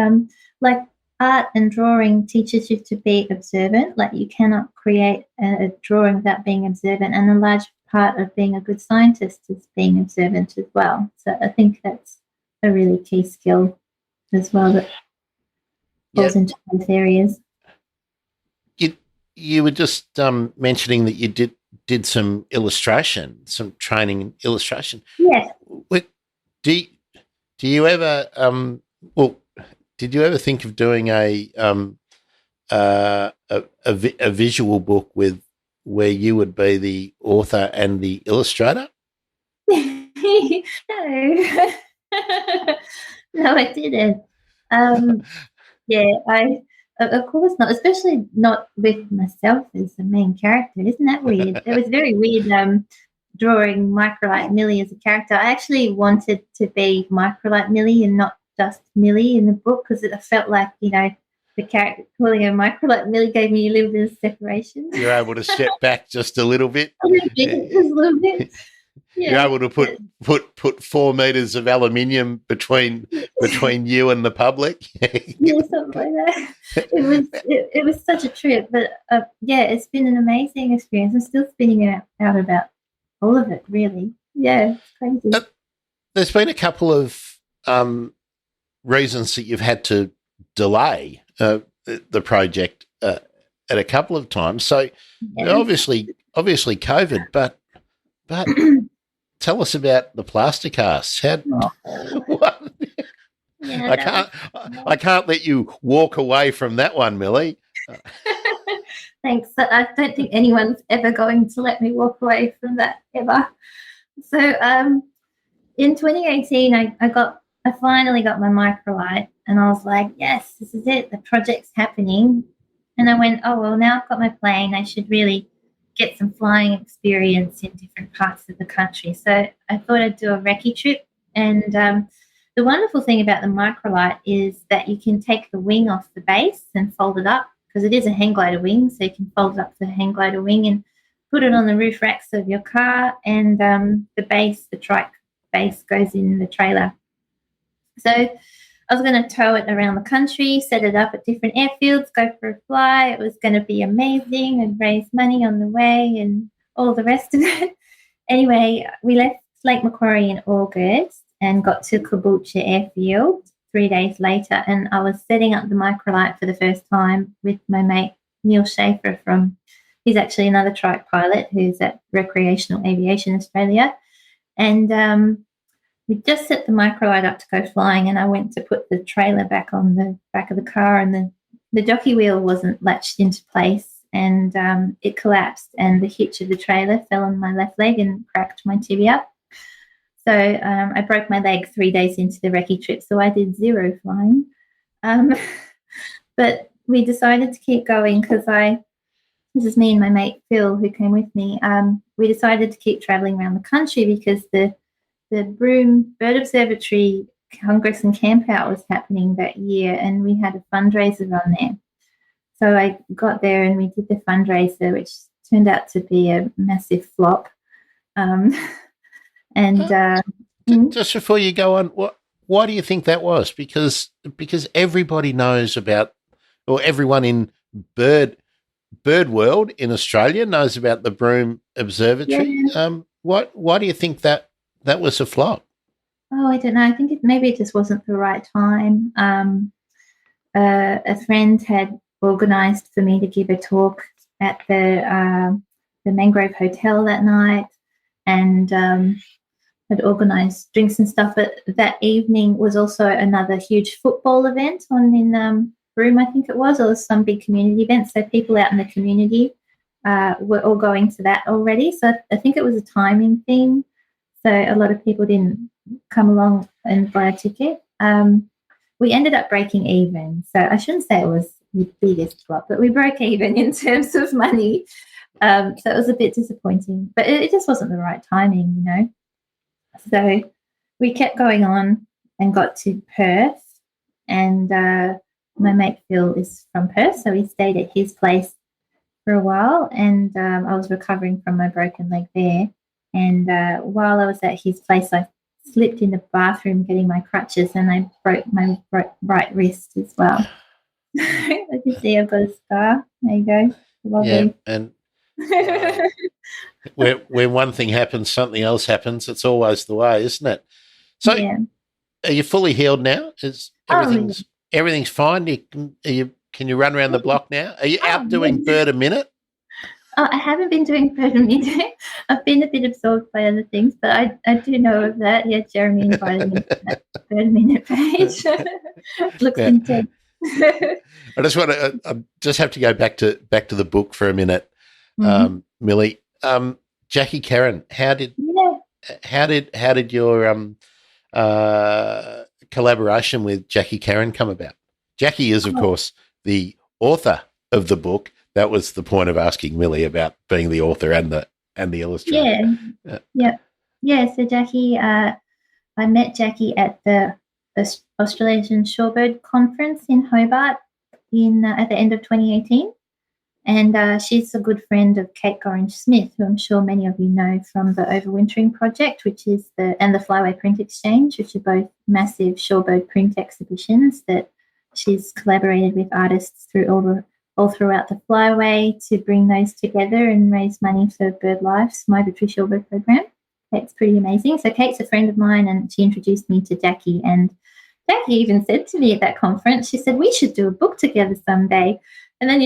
like art and drawing teaches you to be observant. Like, you cannot create a drawing without being observant, and a large part of being a good scientist is being observant as well. So I think that's a really key skill as well that falls into those areas. You were just mentioning that you did some illustration, some training in illustration. Yes. Do you ever did you ever think of doing a visual book where you would be the author and the illustrator? No. No, I didn't. Yeah, I of course not, especially not with myself as the main character. Isn't that weird? It was very weird drawing Microlight Milly as a character. I actually wanted to be Microlight Milly and not just Milly in the book, because it felt like, the character calling her Microlight Milly gave me a little bit of separation. You're able to step back just a little bit. Just a little bit. Yeah. You're able to put 4 meters of aluminium between you and the public. Yeah, something like that. It was such a trip, but it's been an amazing experience. I'm still spinning out about all of it, really. Yeah, it's crazy. There's been a couple of reasons that you've had to delay the project at a couple of times. So obviously COVID, but tell us about the plastic cast. What? Yeah, I can't let you walk away from that one, Milly. Thanks. I don't think anyone's ever going to let me walk away from that ever. So in 2018, I finally got my Microlight, and I was like, yes, this is it. The project's happening. And I went, oh, well, now I've got my plane. I should really get some flying experience in different parts of the country. So I thought I'd do a recce trip. And the wonderful thing about the Microlight is that you can take the wing off the base and fold it up, because it is a hang glider wing, so you can fold it up to the hang glider wing and put it on the roof racks of your car, and the trike base goes in the trailer. So I was going to tow it around the country, set it up at different airfields, go for a fly. It was going to be amazing and raise money on the way and all the rest of it. Anyway, we left Lake Macquarie in August and got to Caboolture Airfield 3 days later, and I was setting up the Microlight for the first time with my mate Neil Schaefer he's actually another trike pilot who's at Recreational Aviation Australia. And we just set the Microlight up to go flying, and I went to put the trailer back on the back of the car, and the jockey wheel wasn't latched into place, and it collapsed, and the hitch of the trailer fell on my left leg and cracked my tibia. So I broke my leg 3 days into the recce trip, so I did 0 flying. But we decided to keep going because this is me and my mate Phil who came with me. We decided to keep travelling around the country because the Broome Bird Observatory Congress and Campout was happening that year, and we had a fundraiser on there. So I got there and we did the fundraiser, which turned out to be a massive flop. Just before you go on, why do you think that was? Because everybody knows about, or everyone in bird world in Australia knows about the Broome Observatory. Yeah. Why do you think that was a flop? Oh, I don't know. I think maybe it just wasn't the right time. A friend had organised for me to give a talk at the Mangrove Hotel that night, and had organised drinks and stuff. But that evening was also another huge football event in Broome, I think it was, or some big community event. So people out in the community were all going to that already. So I think it was a timing thing. So a lot of people didn't come along and buy a ticket. We ended up breaking even. So I shouldn't say it was the biggest flop, but we broke even in terms of money. So it was a bit disappointing, but it just wasn't the right timing, So we kept going on and got to Perth, and my mate Phil is from Perth, so we stayed at his place for a while, and I was recovering from my broken leg there. And while I was at his place, I slipped in the bathroom getting my crutches, and I broke my right wrist as well. Like you see, I've got a scar. There you go. Lovely. Yeah, and when one thing happens, something else happens. It's always the way, isn't it? So, Are you fully healed now? Is everything's fine? Can you run around the block now? Are you out doing bird a minute? Oh, I haven't been doing bird media. I've been a bit absorbed by other things, but I do know of that. Yeah, Jeremy invited me to that bird minute page. Looks Yeah. intense. I just want to. I just have to go back to the book for a minute, Mhm. Milly. Jackie Karen, how did your collaboration with Jackie Karen come about? Jackie is, of course, the author of the book. That was the point of asking Milly about being the author and the illustrator. Yeah. So Jackie, I met Jackie at the Australasian Shorebird Conference in Hobart at the end of 2018. And she's a good friend of Kate Gorringe-Smith, who I'm sure many of you know from the Overwintering Project, and the Flyway Print Exchange, which are both massive shorebird print exhibitions that she's collaborated with artists all throughout the Flyway to bring those together and raise money for BirdLife's Migratory Shorebird program. Kate's pretty amazing. So Kate's a friend of mine, and she introduced me to Jackie. And Jackie even said to me at that conference, she said, we should do a book together someday. And then,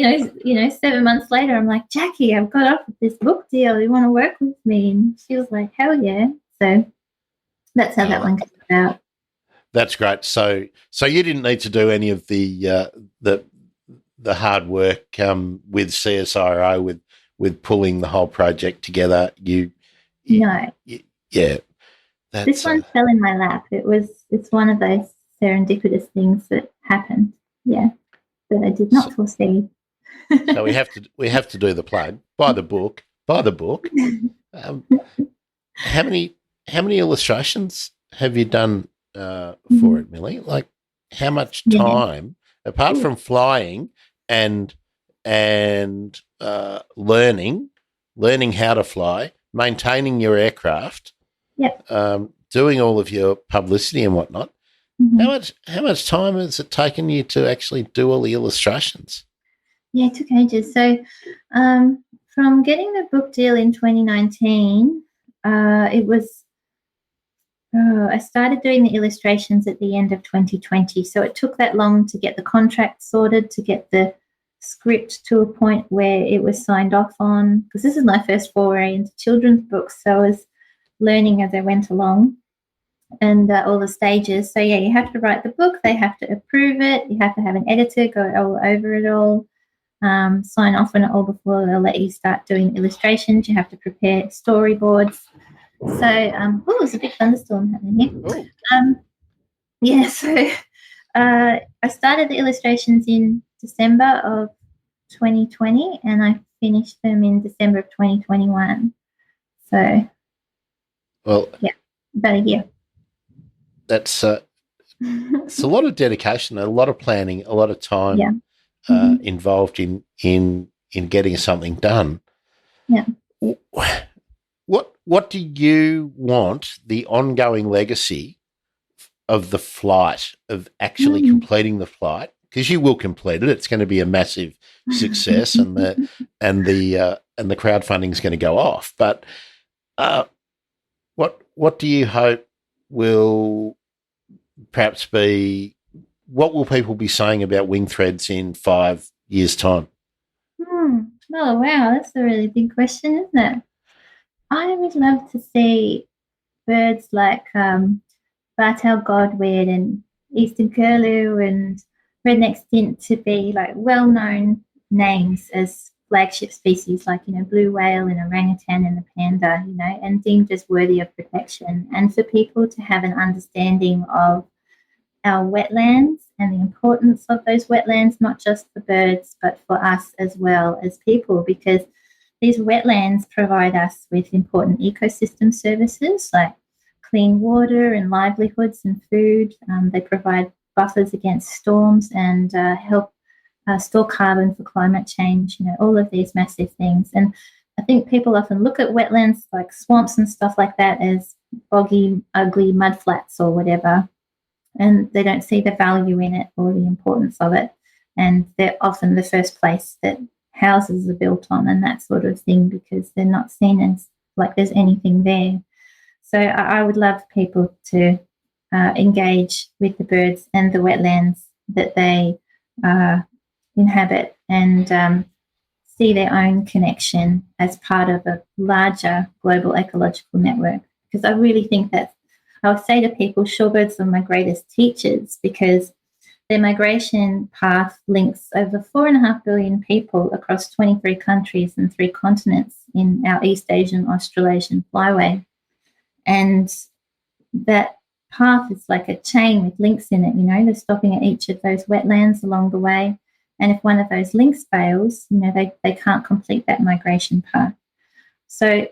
7 months later, I'm like, Jackie, I've got off with this book deal. You want to work with me? And she was like, hell yeah. So that's how that one came about. That's great. So you didn't need to do any of the hard work with CSIRO with pulling the whole project together. No. Yeah. This one fell in my lap. It's one of those serendipitous things that happened. Yeah. That I did not foresee. So we have to do the plug. Buy the book. How many illustrations have you done for it, Milly? Like, how much time, apart from flying and learning how to fly, maintaining your aircraft, doing all of your publicity and whatnot? How much time has it taken you to actually do all the illustrations? Yeah, it took ages. So from getting the book deal in 2019, it was I started doing the illustrations at the end of 2020. So it took that long to get the contract sorted, to get the script to a point where it was signed off on, because this is my first foray into children's books. So I was learning as I went along. And all the stages. So, yeah, you have to write the book. They have to approve it. You have to have an editor go all over it all, sign off on it all before they'll let you start doing illustrations. You have to prepare storyboards. So, there's a big thunderstorm happening here. So I started the illustrations in December of 2020, and I finished them in December of 2021. So, about a year. That's it's a lot of dedication, a lot of planning, a lot of time involved in getting something done. Yeah. What do you want the ongoing legacy of the flight, of actually completing the flight? Because you will complete it. It's going to be a massive success, and the crowdfunding is going to go off. But what do you hope will perhaps be, what will people be saying about Wing Threads in 5 years' time? Oh, wow, that's a really big question, isn't it? I would love to see birds like Bartail Godwit and Eastern Curlew and Redneck Stint to be like well-known names as flagship species, like, blue whale and orangutan and the panda, and deemed as worthy of protection. And for people to have an understanding of our wetlands and the importance of those wetlands, not just for birds, but for us as well as people, because these wetlands provide us with important ecosystem services like clean water and livelihoods and food. They provide buffers against storms and help store carbon for climate change, all of these massive things. And I think people often look at wetlands like swamps and stuff like that as boggy, ugly mudflats or whatever, and they don't see the value in it or the importance of it. And they're often the first place that houses are built on and that sort of thing, because they're not seen as like there's anything there. So I would love people to engage with the birds and the wetlands that they inhabit, and see their own connection as part of a larger global ecological network. Because I really think that I would say to people, shorebirds are my greatest teachers, because their migration path links over 4.5 billion people across 23 countries and 3 continents in our East Asian Australasian flyway. And that path is like a chain with links in it, they're stopping at each of those wetlands along the way. And if one of those links fails, they can't complete that migration path. So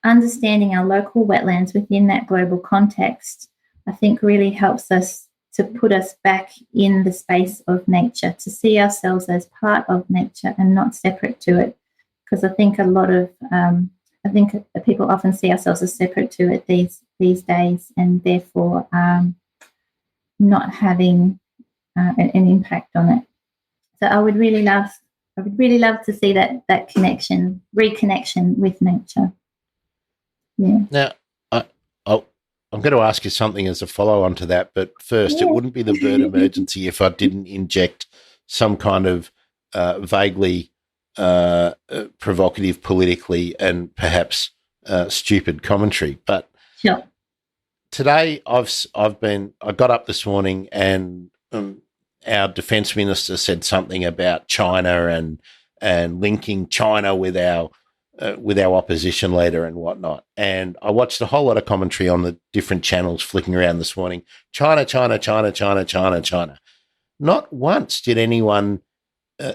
understanding our local wetlands within that global context, I think really helps us to put us back in the space of nature, to see ourselves as part of nature and not separate to it. Because I think people often see ourselves as separate to it these days, and therefore not having an impact on it. So I would really love to see that reconnection with nature. Yeah. Now, I'm going to ask you something as a follow-on to that, but first, It wouldn't be the bird emergency if I didn't inject some kind of vaguely provocative, politically, and perhaps stupid commentary. But sure. Today, I got up this morning and our defence minister said something about China and linking China with our opposition leader and whatnot. And I watched a whole lot of commentary on the different channels flicking around this morning. China, China, China, China, China, China. Not once did anyone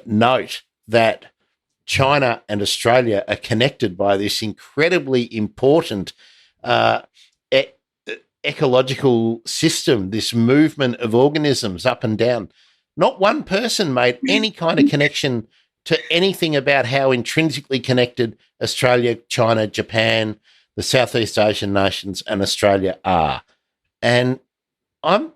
note that China and Australia are connected by this incredibly important ecological system, this movement of organisms up and down. Not one person made any kind of connection to anything about how intrinsically connected Australia, China, Japan, the Southeast Asian nations, and Australia are. And I'm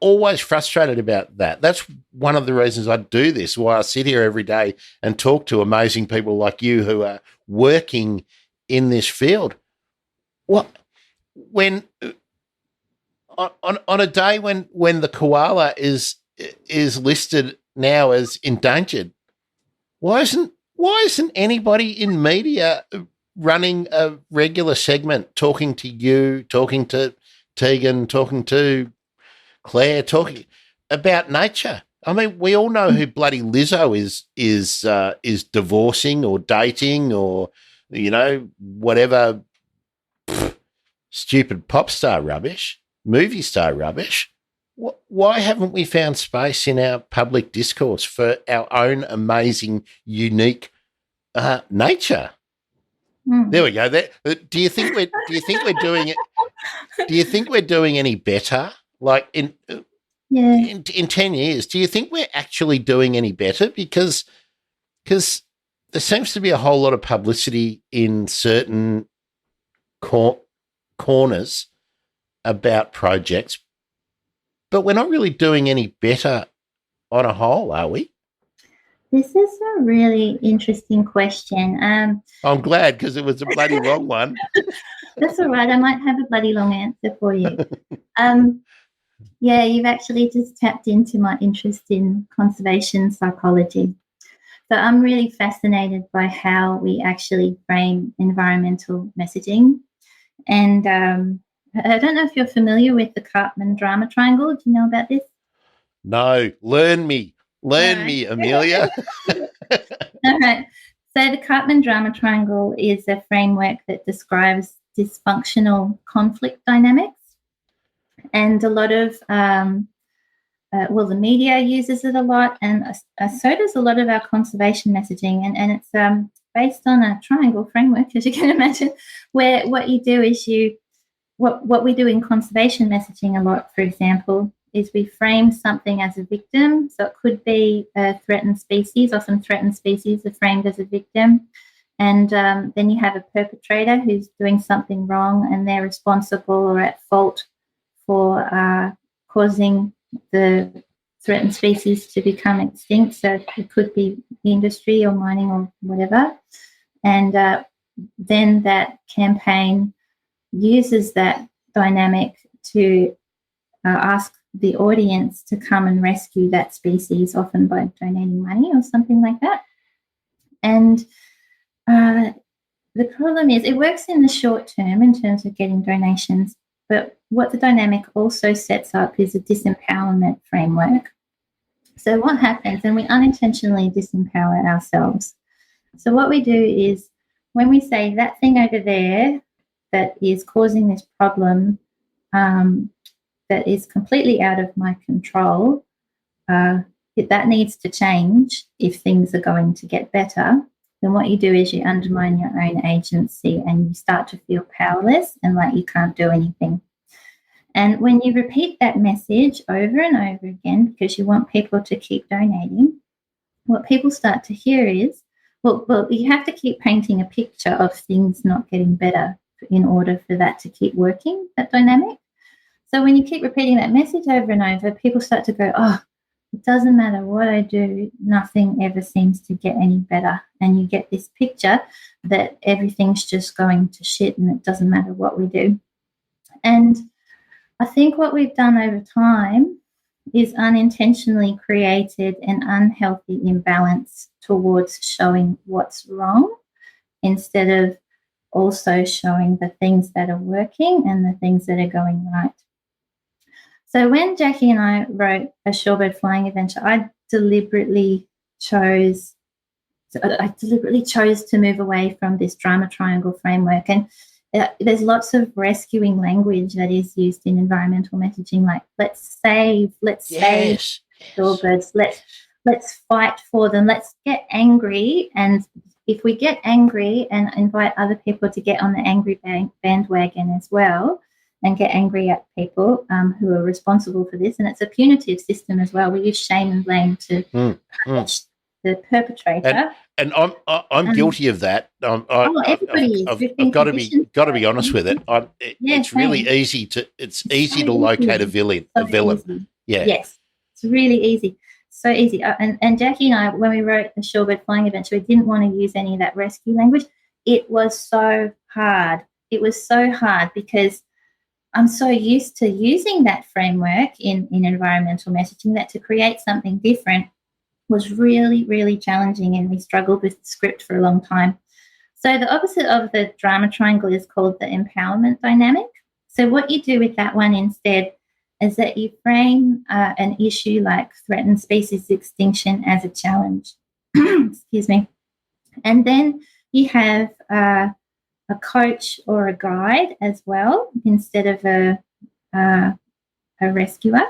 always frustrated about that. That's one of the reasons I do this, why I sit here every day and talk to amazing people like you who are working in this field. Well, when on a day when the koala is listed now as endangered, why isn't anybody in media running a regular segment talking to you, talking to Tegan, talking to Claire, talking about nature? I mean, we all know who bloody Lizzo is divorcing or dating or whatever stupid pop star rubbish, movie star rubbish. Why haven't we found space in our public discourse for our own amazing, unique nature? There we go. Do you think we're doing it? Do you think we're doing any better? Like in 10 years, do you think we're actually doing any better? Because there seems to be a whole lot of publicity in certain corners about projects, but we're not really doing any better on a whole, are we? This is a really interesting question. I'm glad, because it was a bloody long one. That's all right. I might have a bloody long answer for you. Yeah, you've actually just tapped into my interest in conservation psychology. So I'm really fascinated by how we actually frame environmental messaging. And I don't know if you're familiar with the Cartman drama triangle. Do you know about this? No, learn me, Amelia. All right. So the Cartman drama triangle is a framework that describes dysfunctional conflict dynamics. And a lot of, the media uses it a lot, and so does a lot of our conservation messaging. And it's based on a triangle framework, as you can imagine, where what you do is what we do in conservation messaging a lot, for example, is we frame something as a victim. So it could be a threatened species. Often threatened species are framed as a victim. And then you have a perpetrator who's doing something wrong, and they're responsible or at fault for causing the threatened species to become extinct. So it could be industry or mining or whatever. And then that campaign uses that dynamic to ask the audience to come and rescue that species, often by donating money or something like that. And the problem is it works in the short term in terms of getting donations, but what the dynamic also sets up is a disempowerment framework. So what happens, and we unintentionally disempower ourselves. So what we do is when we say that thing over there that is causing this problem that is completely out of my control, that needs to change if things are going to get better, then what you do is you undermine your own agency and you start to feel powerless and like you can't do anything. And when you repeat that message over and over again because you want people to keep donating, what people start to hear is, well, you have to keep painting a picture of things not getting better in order for that to keep working, that dynamic. So when you keep repeating that message over and over, people start to go, oh, it doesn't matter what I do, nothing ever seems to get any better. And you get this picture that everything's just going to shit and it doesn't matter what we do. And I think what we've done over time is unintentionally created an unhealthy imbalance towards showing what's wrong instead of also showing the things that are working and the things that are going right. So when Jackie and I wrote A Shorebird Flying Adventure, I deliberately chose to move away from this drama triangle framework. And there's lots of rescuing language that is used in environmental messaging, like let's save shorebirds, let's fight for them, let's get angry. And if we get angry and invite other people to get on the angry bandwagon as well, and get angry at people who are responsible for this. And it's a punitive system as well. We use shame and blame to punish the perpetrator. And I'm guilty of that. Everybody is. I've got to be honest with it. It's really easy to locate a villain. Easy. Yeah. Yes, it's really easy. So easy. And Jackie and I, when we wrote The Shorebird Flying Adventure, we didn't want to use any of that rescue language. It was so hard. Because I'm so used to using that framework in environmental messaging that to create something different was really, really challenging, and we struggled with the script for a long time. So the opposite of the drama triangle is called the empowerment dynamic. So what you do with that one instead is that you frame an issue like threatened species extinction as a challenge. Excuse me. And then you have a coach or a guide as well instead of a rescuer.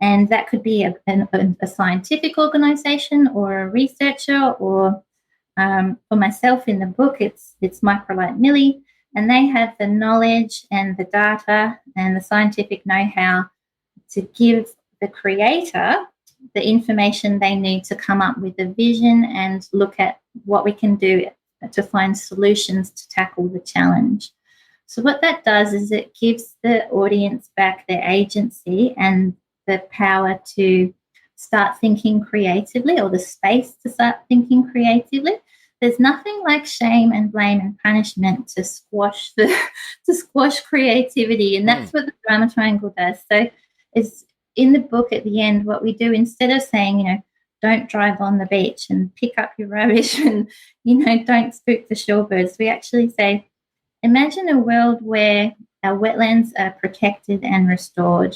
And that could be a scientific organization or a researcher, or for myself in the book, it's Microlight Milly, and they have the knowledge and the data and the scientific know-how to give the creator the information they need to come up with a vision and look at what we can do to find solutions to tackle the challenge. So what that does is it gives the audience back their agency and the power to start thinking creatively, or the space to start thinking creatively. There's nothing like shame and blame and punishment to squash creativity, and that's what the drama triangle does. So it's in the book at the end, what we do, instead of saying, don't drive on the beach and pick up your rubbish and, don't spook the shorebirds, we actually say, imagine a world where our wetlands are protected and restored.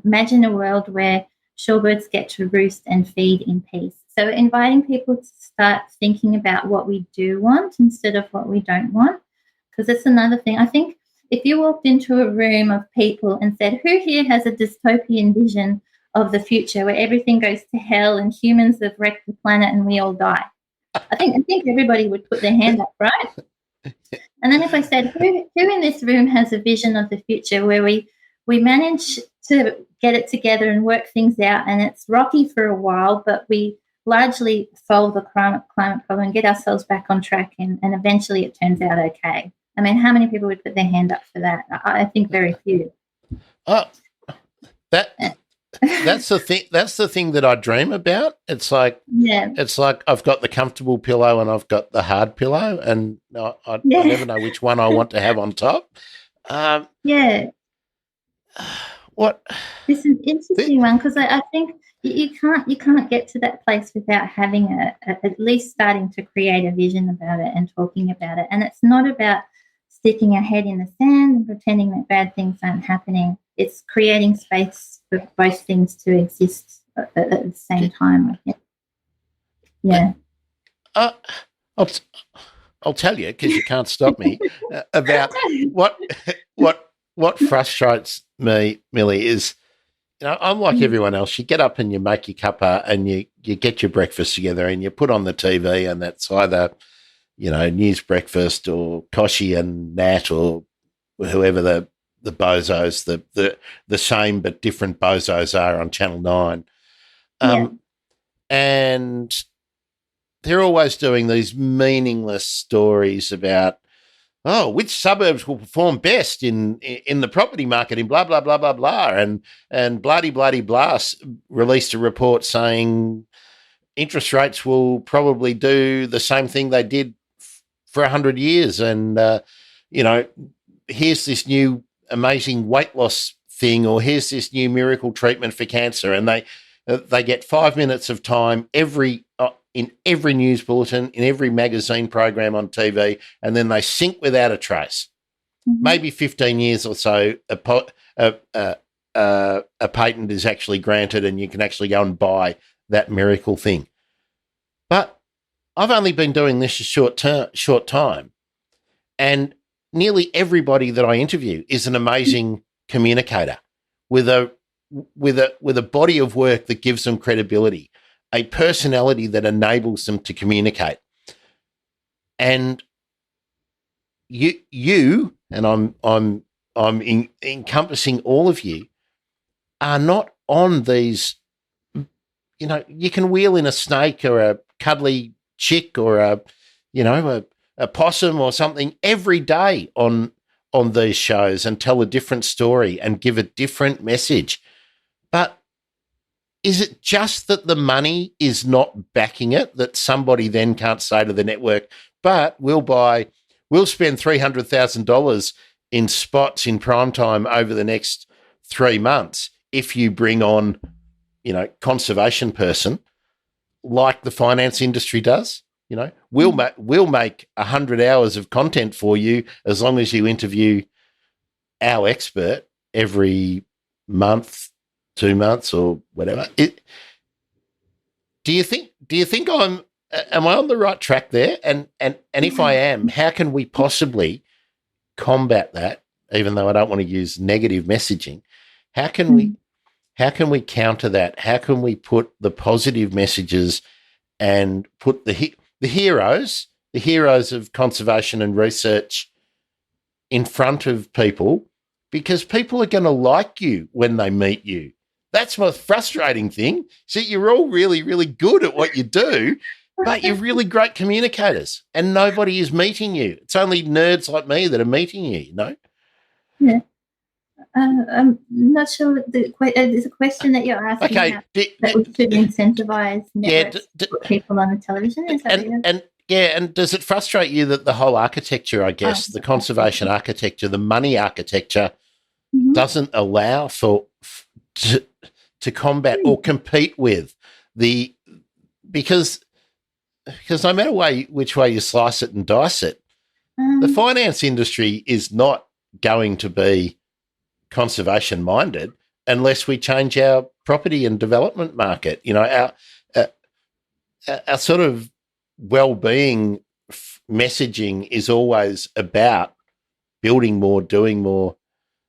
Imagine a world where shorebirds get to roost and feed in peace. So inviting people to start thinking about what we do want instead of what we don't want, because that's another thing. I think if you walked into a room of people and said, who here has a dystopian vision of the future where everything goes to hell and humans have wrecked the planet and we all die? I think everybody would put their hand up, right? And then if I said, who in this room has a vision of the future where we manage to get it together and work things out, and it's rocky for a while, but we largely solve the climate problem and get ourselves back on track, and eventually it turns out okay. I mean, how many people would put their hand up for that? I think very few. That's the thing. That's the thing that I dream about. It's like I've got the comfortable pillow and I've got the hard pillow, and I never know which one I want to have on top. what This is an interesting one, because I think you can't get to that place without having at least starting to create a vision about it and talking about it. And it's not about sticking our head in the sand and pretending that bad things aren't happening. It's creating space for both things to exist at the same time, I think. Yeah. I'll tell you, because you can't stop me, about what frustrates me, Milly, is, I'm like everyone else. You get up and you make your cuppa and you get your breakfast together and you put on the TV, and that's either, News Breakfast or Koshy and Nat or whoever the bozos, the same but different bozos are on Channel 9. And they're always doing these meaningless stories about, which suburbs will perform best in the property market in blah, blah, blah, blah, blah. And bloody, bloody, blah released a report saying interest rates will probably do the same thing they did for 100 years. And, here's this new amazing weight loss thing, or here's this new miracle treatment for cancer. And they get 5 minutes of time in every news bulletin, in every magazine program on TV, and then they sink without a trace. Mm-hmm. Maybe 15 years or so, a patent is actually granted and you can actually go and buy that miracle thing. But I've only been doing this a short time, and nearly everybody that I interview is an amazing communicator with a body of work that gives them credibility, a personality that enables them to communicate. And you and I'm encompassing all of you, are not on these. You can wheel in a snake or a cuddly chick or a possum or something every day on these shows and tell a different story and give a different message. But is it just that the money is not backing it, that somebody then can't say to the network, but we'll spend $300,000 in spots in primetime over the next 3 months if you bring on, conservation person like the finance industry does? We'll make 100 hours of content for you as long as you interview our expert every month, 2 months, or whatever. Do you think am I on the right track there? And if I am, how can we possibly combat that? Even though I don't want to use negative messaging, how can we counter that? How can we put the positive messages and put the heroes of conservation and research in front of people, because people are going to like you when they meet you? That's my frustrating thing. See, you're all really, really good at what you do, but you're really great communicators and nobody is meeting you. It's only nerds like me that are meeting you, Yeah. I'm not sure there's a question that you're asking. Okay. That we should incentivize networks to put people on the television. Is that and does it frustrate you that the whole architecture, I guess, the conservation architecture, the money architecture, doesn't allow to combat or compete with because no matter which way you slice it and dice it, the finance industry is not going to be conservation minded unless we change our property and development market. Our sort of well-being messaging is always about building more, doing more.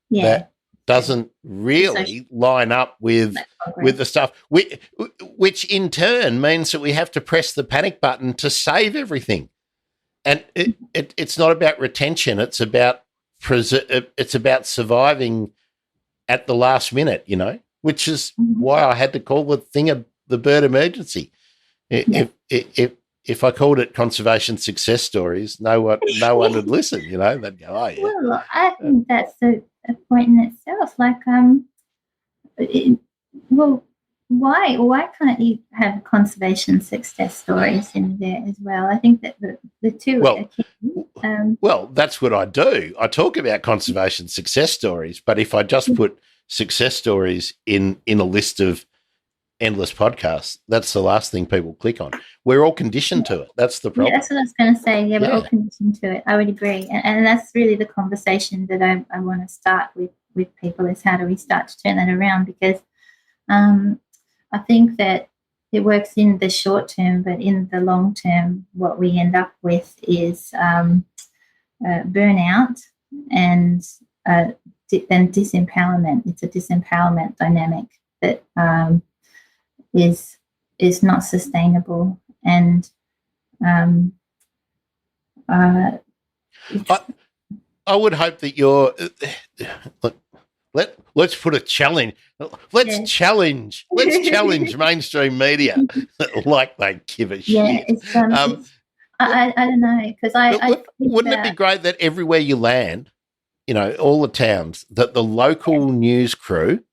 Yeah. That doesn't really line up with the stuff, which in turn means that we have to press the panic button to save everything. And it's not about retention. It's about surviving at the last minute, which is why I had to call the thing the bird emergency. If I called it conservation success stories, no one would listen. They'd go, "Oh yeah." Well, I think that's a point in itself. Like, why can't you have conservation success stories in there as well? I think that the two are key. Well, that's what I do. I talk about conservation success stories, but if I just put success stories in a list of endless podcasts. That's the last thing people click on. We're all conditioned to it. That's the problem. Yeah, that's what I was going to say. Yeah, we're all conditioned to it. I would agree. And that's really the conversation that I want to start with people, is how do we start to turn that around? Because I think that it works in the short term, but in the long term, what we end up with is burnout and then disempowerment. It's a disempowerment dynamic that is not sustainable. And I would hope that you're let's put a challenge. Let's challenge mainstream media like they give a shit. I don't know, because wouldn't it be great that everywhere you land, all the towns, that the local news crew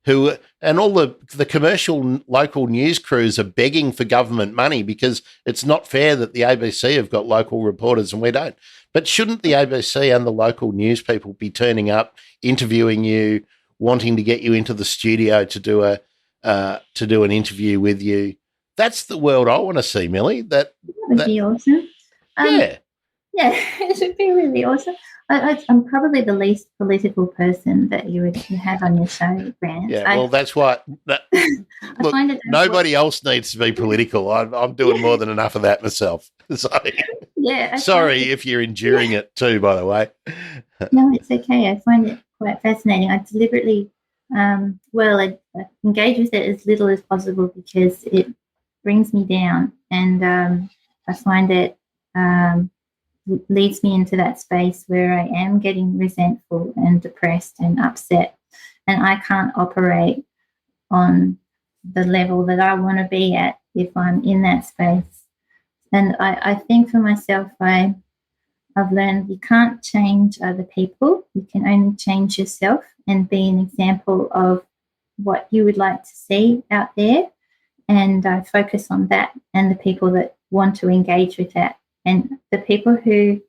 and all the commercial local news crews are begging for government money, because it's not fair that the ABC have got local reporters and we don't. But shouldn't the ABC and the local news people be turning up, interviewing you, wanting to get you into the studio to do an interview with you? That's the world I want to see, Milly. That would be awesome. Yeah, it would be really awesome. I'm probably the least political person that you would have on your show, Grant. Yeah, well, that's why. Look, nobody else needs to be political. I'm doing more than enough of that myself. So, sorry if you're enduring it too, by the way. No, it's okay. I find it quite fascinating. I deliberately, I engage with it as little as possible because it brings me down, and I find it leads me into that space where I am getting resentful and depressed and upset, and I can't operate on the level that I want to be at if I'm in that space. And I think for myself, I've learned you can't change other people. You can only change yourself and be an example of what you would like to see out there. And I focus on that and the people that want to engage with that. And the people who,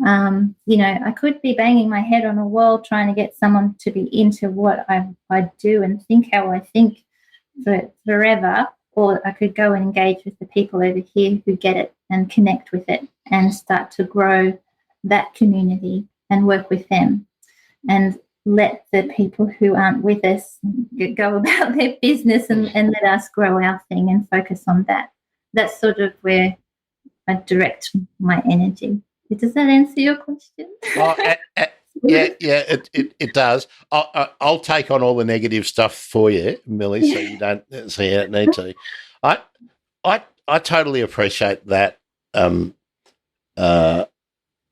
I could be banging my head on a wall trying to get someone to be into what I do and think how I think forever, or I could go and engage with the people over here who get it and connect with it and start to grow that community and work with them, and let the people who aren't with us go about their business and let us grow our thing and focus on that. That's sort of where I direct my energy. Does that answer your question? Yeah, it does. I'll take on all the negative stuff for you, Milly, so you don't need to. I totally appreciate that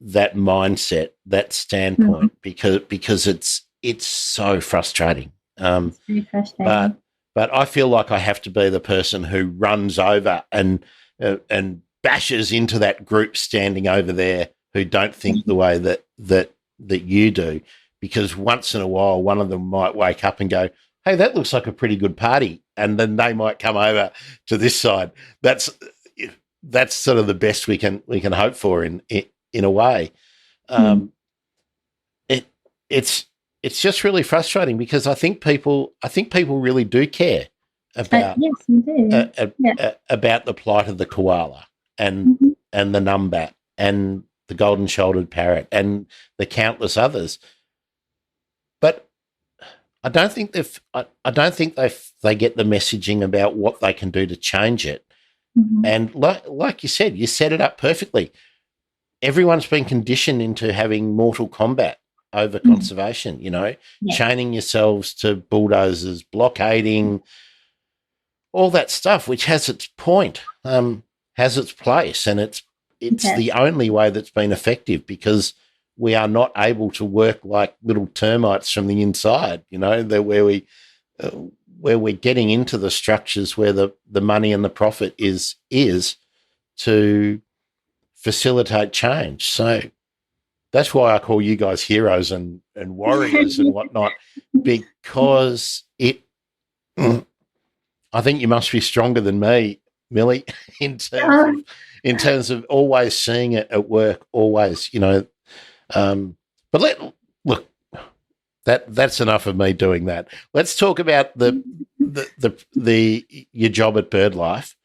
that mindset, that standpoint, because it's so frustrating. It's very frustrating. But I feel like I have to be the person who runs over and bashes into that group standing over there who don't think the way that you do, because once in a while one of them might wake up and go, hey, that looks like a pretty good party, and then they might come over to this side. That's sort of the best we can hope for in a way. It's just really frustrating, because I think people really do care about about the plight of the koala and the numbat and the golden-shouldered parrot and the countless others. But I don't think they get the messaging about what they can do to change it. And like you said it up perfectly. Everyone's been conditioned into having mortal combat over conservation, chaining yourselves to bulldozers, blockading, all that stuff, which has its point, has its place, and it's the only way that's been effective, because we are not able to work like little termites from the inside, where we're getting into the structures where the money and the profit is to facilitate change. So that's why I call you guys heroes and warriors and whatnot, because I think you must be stronger than me, Milly, in terms of always seeing it at work, always, But look, That's enough of me doing that. Let's talk about the your job at BirdLife.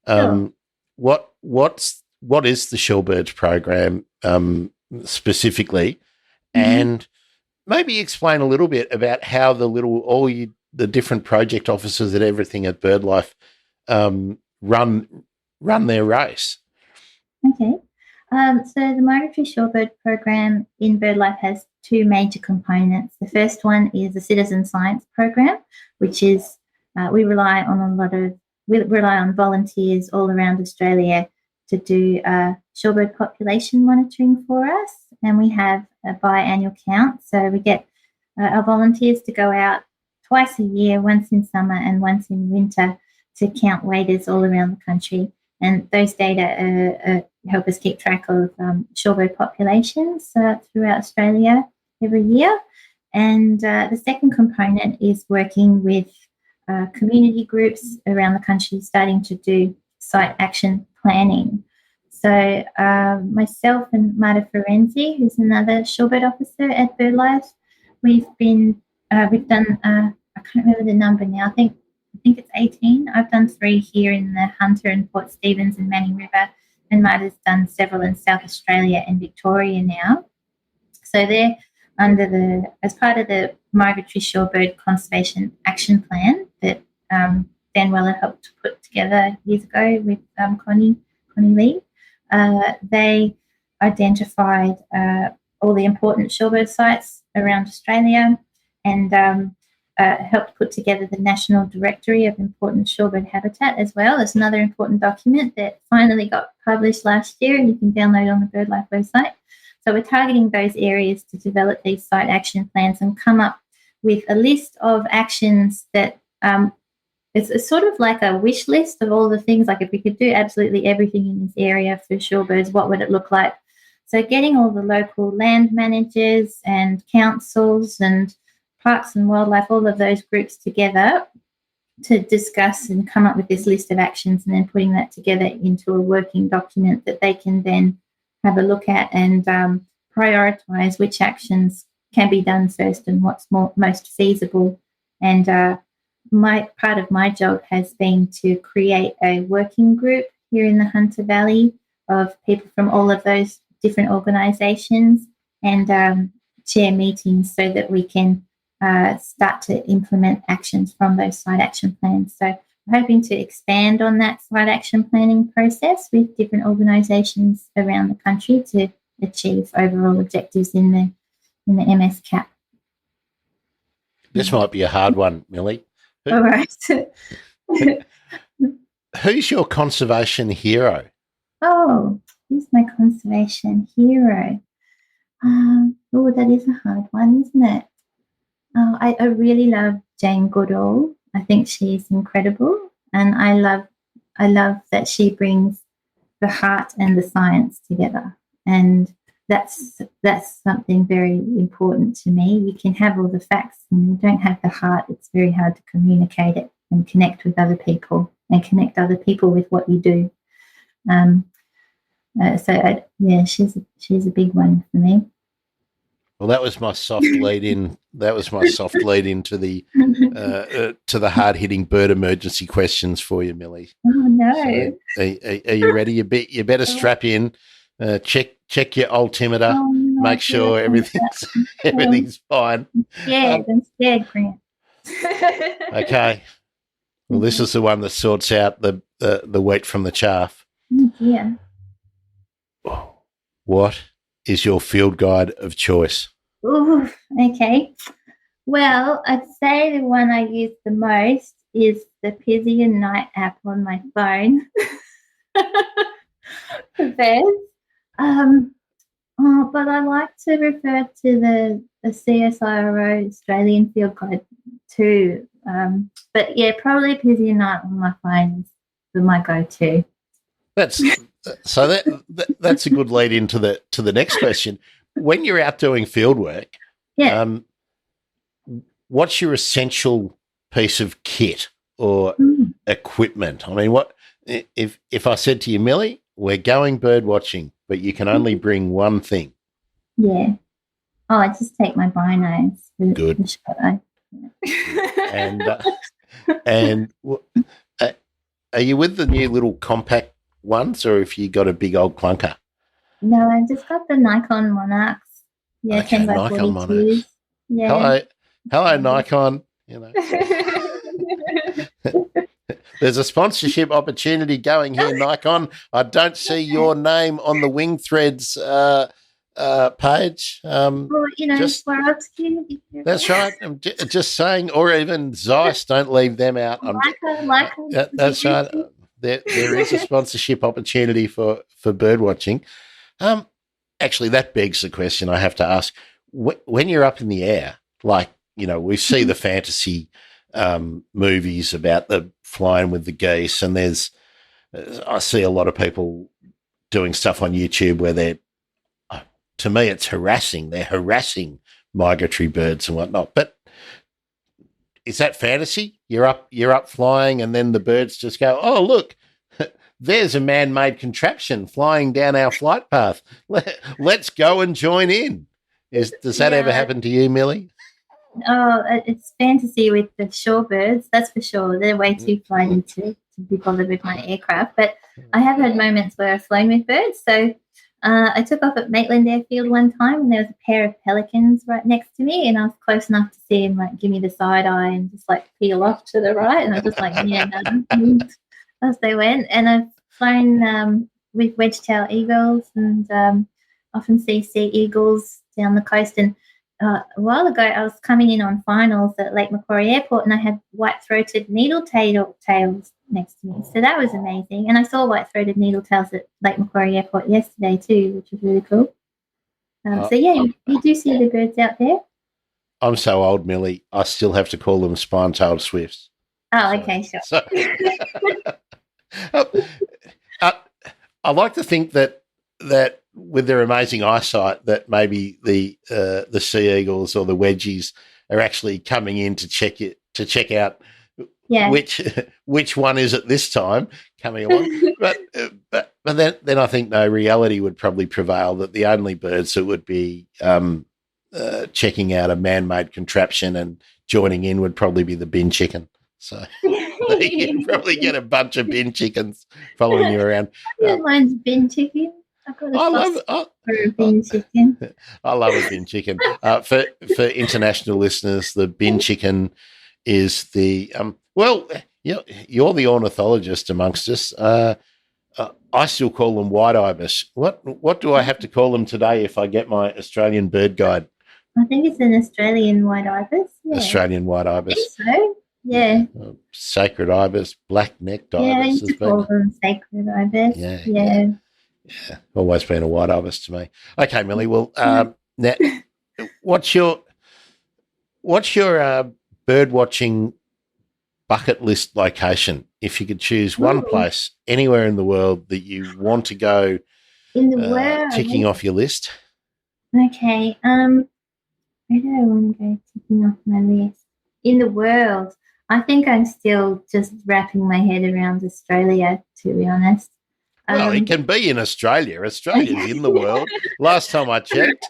Sure. What is the Shorebirds program specifically, and maybe explain a little bit about how the different project officers and everything at BirdLife run their race. Okay. So the Migratory Shorebird program in BirdLife has two major components. The first one is a citizen science program, which is we rely on volunteers all around Australia to do shorebird population monitoring for us, and we have a biannual count. So we get our volunteers to go out twice a year, once in summer and once in winter, to count waders all around the country. And those data help us keep track of shorebird populations throughout Australia every year. And the second component is working with community groups around the country starting to do site action planning. So myself and Marta Ferenzi, who's another shorebird officer at BirdLife, we've done I can't remember the number now. I think it's 18. I've done 3 here in the Hunter and Port Stephens and Manning River, and Marta's done several in South Australia and Victoria now. So they're as part of the Migratory Shorebird Conservation Action Plan that Dan Weller helped put together years ago with Connie Lee. They identified all the important shorebird sites around Australia and helped put together the National Directory of Important Shorebird Habitat as well. It's another important document that finally got published last year and you can download on the BirdLife website. So we're targeting those areas to develop these site action plans and come up with a list of actions that it's sort of like a wish list of all the things, like if we could do absolutely everything in this area for shorebirds, what would it look like? So getting all the local land managers and councils and parks and wildlife, all of those groups together to discuss and come up with this list of actions, and then putting that together into a working document that they can then have a look at and prioritise which actions can be done first and what's most feasible. And part of my job has been to create a working group here in the Hunter Valley of people from all of those different organisations and chair meetings so that we can start to implement actions from those site action plans. So I'm hoping to expand on that site action planning process with different organisations around the country to achieve overall objectives in the MS CAP. This might be a hard one, Milly. All right. Who's your conservation hero? Oh, who's my conservation hero? That is a hard one, isn't it? I really love Jane Goodall. I think she's incredible, and I love that she brings the heart and the science together, and that's something very important to me. You can have all the facts, and you don't have the heart. It's very hard to communicate it and connect with other people and connect other people with what you do. She's a big one for me. Well, that was my soft lead in. That was my soft lead into the hard-hitting bird emergency questions for you, Milly. Oh no! So, are you ready? You better strap in. Check your altimeter. Oh, no, make sure everything's fine. I'm scared, Grant. Okay. Well, this is the one that sorts out the wheat from the chaff. Yeah. What is your field guide of choice? Ooh, okay. Well, I'd say the one I use the most is the Pisian Night app on my phone. For birds. But I like to refer to the CSIRO Australian Field Guide too. But yeah, probably Pisian Night on my phone is my go-to. That's a good lead into the next question. When you're out doing field work, what's your essential piece of kit or equipment? I mean, what if I said to you, Milly, we're going bird watching, but you can only bring one thing? Yeah. Oh, I just take my binos. Good. The shot eye. And are you with the new little compact ones, or if you got a big old clunker? No, I just got the Nikon Monarchs. Yeah, Okay, 10 by Nikon 42s. Monarchs. Yeah. Hello, Nikon. There's a sponsorship opportunity going here, Nikon. I don't see your name on the Wing Threads page. Well, Swarovski. That's right. I'm just saying, or even Zeiss, don't leave them out. Leica. That's right. There is a sponsorship opportunity for bird watching. Actually, that begs the question I have to ask. When you're up in the air, like, we see the fantasy movies about the flying with the geese, and I see a lot of people doing stuff on YouTube where to me, it's harassing. They're harassing migratory birds and whatnot. But is that fantasy? You're up flying, and then the birds just go, "Oh, look, there's a man-made contraption flying down our flight path. Let's go and join in." Does that ever happen to you, Milly? Oh, it's fantasy with the shorebirds, that's for sure. They're way too flighty to be bothered with my aircraft. But I have had moments where I've flown with birds. So I took off at Maitland Airfield one time, and there was a pair of pelicans right next to me, and I was close enough to see him give me the side eye and just peel off to the right. And I was just yeah, no. As they went. And I've flown with wedge-tail eagles, and often see sea eagles down the coast. And a while ago, I was coming in on finals at Lake Macquarie Airport, and I had white-throated needle-tails next to me. So that was amazing. And I saw white-throated needle-tails at Lake Macquarie Airport yesterday too, which was really cool. So, yeah, you do see the birds out there. I'm so old, Milly, I still have to call them spine-tailed swifts. Oh, okay, sure. I like to think that with their amazing eyesight, that maybe the sea eagles or the wedgies are actually coming in to check out which one is at this time coming along. but then I think reality would probably prevail that the only birds that would be checking out a man-made contraption and joining in would probably be the bin chicken. So you probably get a bunch of bin chickens following you around. Mine's bin chicken. I love a bin chicken. I love a bin chicken. For international listeners, the bin chicken is the you're the ornithologist amongst us. I still call them white ibis. What do I have to call them today if I get my Australian bird guide? I think it's an Australian white ibis. Yeah. Australian white ibis. I think so. Yeah. Sacred ibis, black-necked ibis. Yeah, I used to call them sacred ibis. Yeah. Always been a white ibis to me. Okay, Milly. Well, now, what's your bird watching bucket list location? If you could choose one place anywhere in the world that you want to go, in the world, ticking off your list. Okay. Where do I want to go ticking off my list? In the world, I think I'm still just wrapping my head around Australia, to be honest. Well, it can be in Australia. Australia's in the world. Last time I checked.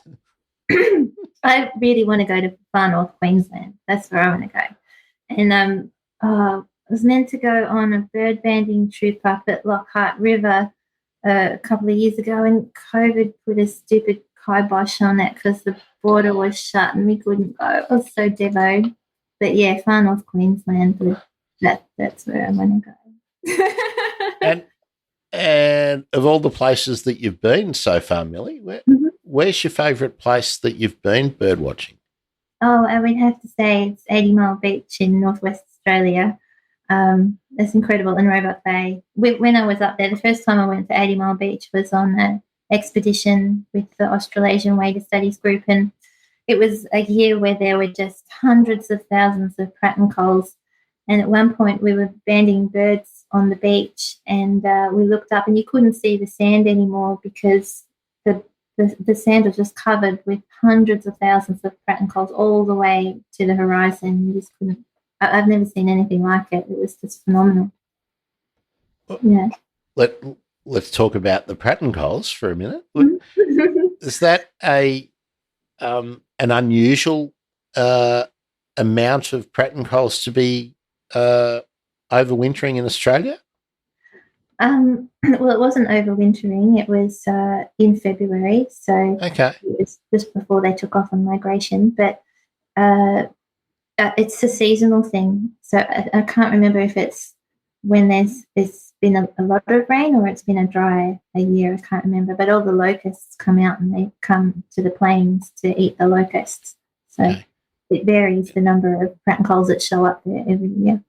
I really want to go to far north Queensland. That's where I want to go. And I was meant to go on a bird banding trip up at Lockhart River a couple of years ago, and COVID put a stupid kibosh on it because the border was shut and we couldn't go. I was so devoted. But yeah, far north Queensland, that's where I want to go. And of all the places that you've been so far, Milly, where's your favourite place that you've been bird watching? Oh, I would have to say it's 80 Mile Beach in northwest Australia. It's incredible, in Roebuck Bay. When I was up there, the first time I went to 80 Mile Beach was on an expedition with the Australasian Wader Studies group, and it was a year where there were just hundreds of thousands of pratt-and-coals. And at one point we were banding birds on the beach, and we looked up and you couldn't see the sand anymore because the sand was just covered with hundreds of thousands of pratt-and-coals all the way to the horizon. You just couldn't. I've never seen anything like it. It was just phenomenal. Yeah. Let's talk about the pratt-and-coals for a minute. Is that an unusual amount of pratt-and-coles to be overwintering in Australia? Well, it wasn't overwintering. It was in February, so Okay. it was just before they took off on migration. But it's a seasonal thing, so I can't remember if it's when it's been a lot of rain or it's been a year. I can't remember. But all the locusts come out and they come to the plains to eat the locusts. So Okay. it varies the number of pratt-and-coles that show up there every year.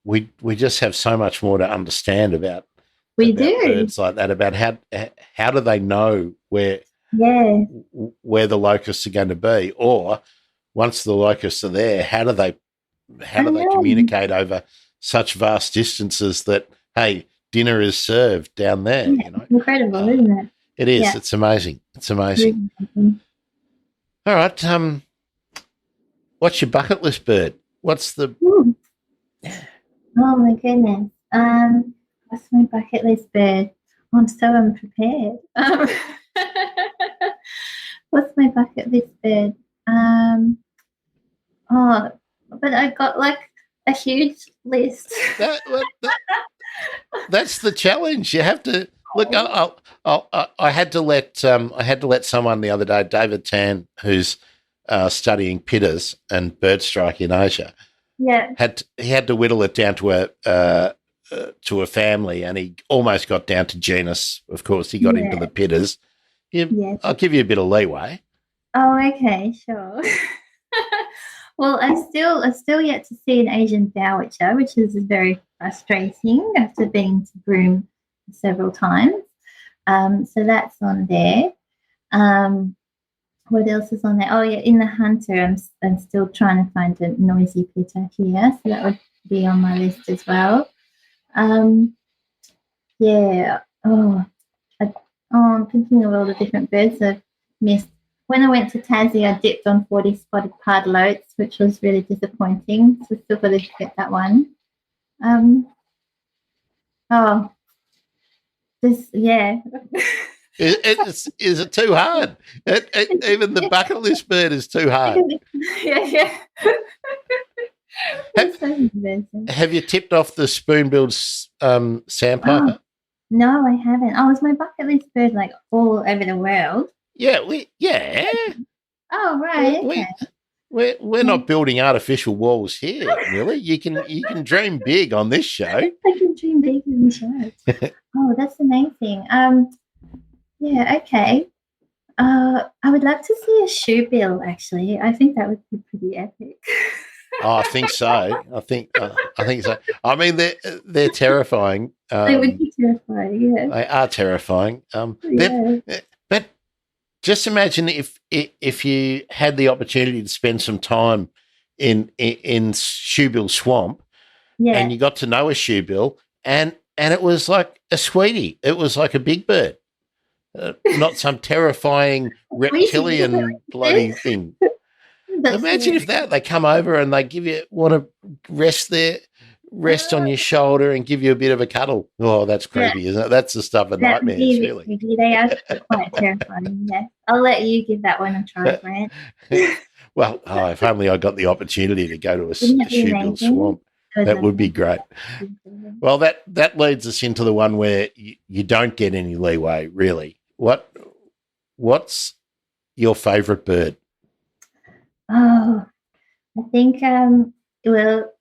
We just have so much more to understand about. We about do. birds like that. About how do they know where the locusts are going to be, or once the locusts are there, how do they communicate over such vast distances that, hey, dinner is served down there? Yeah, incredible, isn't it? It is. Yeah. It's amazing. It's amazing. All right. What's your bucket list bird? What's the? Ooh. Oh my goodness. What's my bucket list bird? Oh, I'm so unprepared. What's my bucket list bird? But I got like a huge list. That's the challenge. You have to look. I had to let someone the other day, David Tan, who's studying pitters and bird strike in Asia. Yeah. He had to whittle it down to a family, and he almost got down to genus. Of course, he got into the pitters. I'll give you a bit of leeway. Oh, okay, sure. Well, I still yet to see an Asian dowitcher, which is very frustrating after being to Broome several times. So that's on there. What else is on there? Oh, yeah, in the hunter, I'm still trying to find a noisy pitter here, so that would be on my list as well. Yeah. I'm thinking of all the different birds I've missed. When I went to Tassie, I dipped on 40 spotted pardalotes, which was really disappointing. So still got to get that one. Is it too hard? Even the bucket list bird is too hard. Yeah. Have you tipped off the spoonbilled sandpiper? No, I haven't. Oh, is my bucket list bird like all over the world? Yeah, Oh, right. Okay. We're not building artificial walls here, Milly. You can dream big on this show. I can dream big on the show. Oh, that's amazing. Yeah, okay. I would love to see a shoebill, actually. I think that would be pretty epic. Oh, I think so. I think so. I mean, they're terrifying. They would be terrifying. Yeah, they are terrifying. But just imagine if you had the opportunity to spend some time in Shoebill Swamp, and you got to know a shoebill, and it was like a sweetie. It was like a big bird, not some terrifying reptilian bloody thing. Imagine if they come over and they want to rest on your shoulder and give you a bit of a cuddle. Oh, that's creepy, isn't it? That's the stuff of nightmares, really. Creepy. They are quite terrifying. Yeah, I'll let you give that one a try, Grant. Well, if only I got the opportunity to go to a shoebill swamp, that would be great. Well, that leads us into the one where you don't get any leeway, really. What's your favourite bird? Oh, I think,